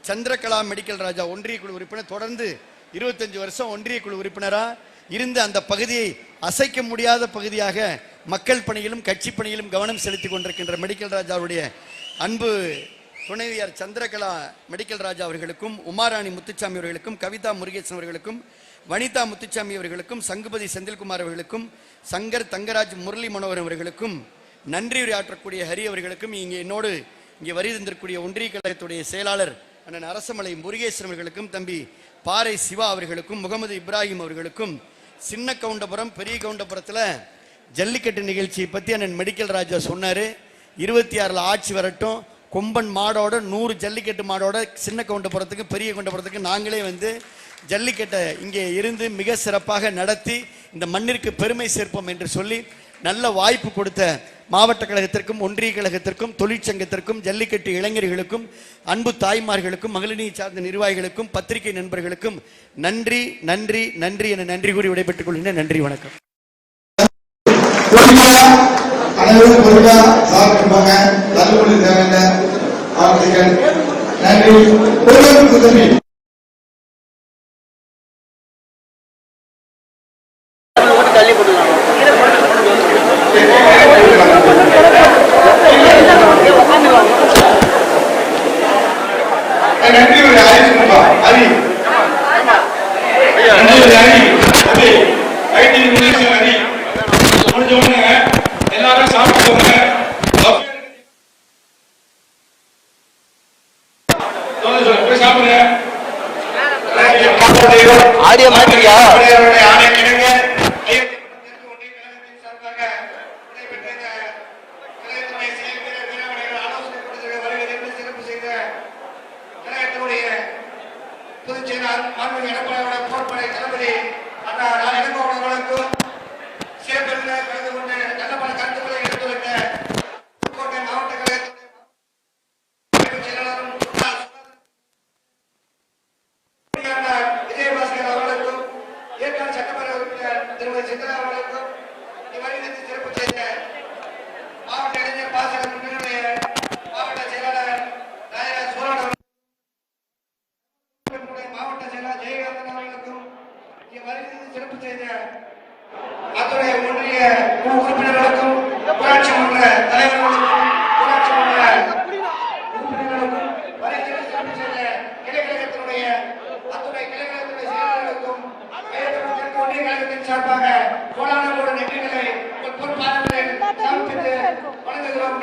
சந்திரகலா மெடிக்கல் ராஜா ஒன்றிய குழு உறுப்பினர், தொடர்ந்து 25 வருஷம் ஒன்றிய குழு உறுப்பினராக இருந்து அந்த பகுதியை அசைக்க முடியாத பகுதியாக மக்கள் பணியிலும் கட்சி பணியிலும் கவனம் செலுத்தி கொண்டிருக்கின்ற மெடிக்கல் ராஜாவுடைய அன்பு துணைவியார் சந்திரகலா மெடிக்கல் ராஜா அவர்களுக்கும், உமாராணி முத்துச்சாமி அவர்களுக்கும், கவிதா முருகேசன் அவர்களுக்கும், வனிதா முத்துச்சாமி அவர்களுக்கும், சங்குபதி செந்தில்குமார் அவர்களுக்கும், சங்கர் தங்கராஜ் முரளி மனோகர் அவர்களுக்கும், நன்றி உரையாற்றக்கூடிய ஹரி அவர்களுக்கும், என்னோடு இங்கே வருகின்றிருக்கக்கூடிய ஒன்றிய கழகத்துடைய செயலாளர் அண்ணன் அரசமலை முருகேசன் அவர்களுக்கும், தம்பி பாறை சிவா அவர்களுக்கும், முகமது இப்ராஹிம் அவர்களுக்கும், சின்ன கவுண்டபுரம் பெரிய கவுண்டபுரத்தில் ஜல்லிக்கட்டு நிகழ்ச்சியை பற்றி அண்ணன் மெடிக்கல் ராஜா சொன்னார். 26 ஆட்சி வரட்டும், கொம்பன் மாடோட 100 ஜல்லிக்கட்டு மாடோட சின்ன கவுண்டபுரத்துக்கு பெரிய கவுண்டபுரத்துக்கு நாங்களே வந்து ஜல்லிக்கட்டை இங்கே இருந்து மிக சிறப்பாக நடத்தி இந்த மண்ணிற்கு பெருமை சேர்ப்போம் என்று சொல்லி நல்ல வாய்ப்பு கொடுத்த மாவட்ட கழகத்திற்கும் ஒன்றிய கழகத்திற்கும் தொழிற்சங்கத்திற்கும் ஜல்லிக்கட்டு இளைஞர்களுக்கும் அன்பு தாய்மார்களுக்கும் மகளிரை சார்ந்த நிர்வாகிகளுக்கும் பத்திரிகை நண்பர்களுக்கும் நன்றி நன்றி நன்றி என நன்றி கூறி விடைபெற்றுக் கொள்கிறேன். நன்றி, வணக்கம். எல்லாரும் சாப்பிட்டு சாப்பிடுங்க. ஆடியோ மாட்டியா?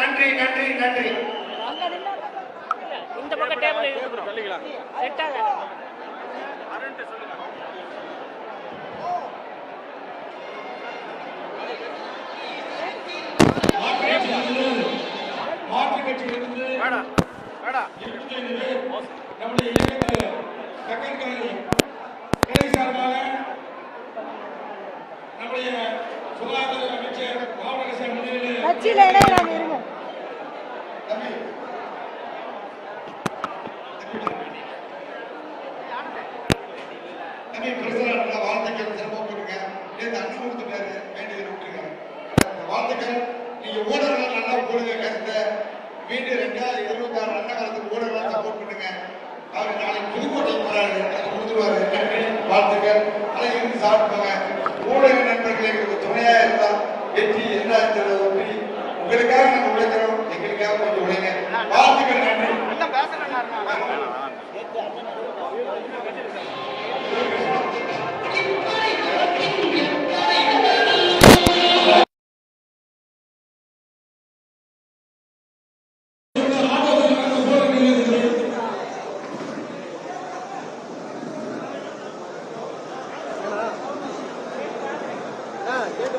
நன்றி நன்றி நன்றி. இந்த பக்கம் டேபிள் செட் ஆகாது. மாற்று கட்சியிலிருந்து நம்முடைய இயக்கத்தில் சக்கரக்காரி கிளை சார்பாக நம்முடைய சுகாதார அமைச்சர் மாவட்ட முன்னிலையில் கட்சியில இணையலாம் இருங்க. வாழ்த்துக்கள் சிறப்பாக போட்டுங்க. அண்ணன் கொடுத்துட்டாரு, வேண்டியதை விட்டுருங்க. வாழ்த்துக்கள். நீங்க ஊடகங்கள் நல்லா போடுங்க. கருத்தை மீண்டும் 2026 அண்ணன் காலத்துக்கு ஊடகங்கள் சப்போர்ட் பண்ணுங்க. அவர் நாளைக்கு புதுக்கோட்டை போறாரு, அதை கொடுத்துருவாரு. நன்றி, வாழ்த்துக்கள். அதை இருந்து சாப்பிட்டுங்க. ஊடக நண்பர்கள் எங்களுக்கு துணையா இருந்தா வெற்றி என்ன ஒன்றி உங்களுக்காக நம்ம உழைக்கிறோம், எங்களுக்காக கொஞ்சம் உழைங்க. வாழ்த்துக்கள், நன்றி. கேட்டு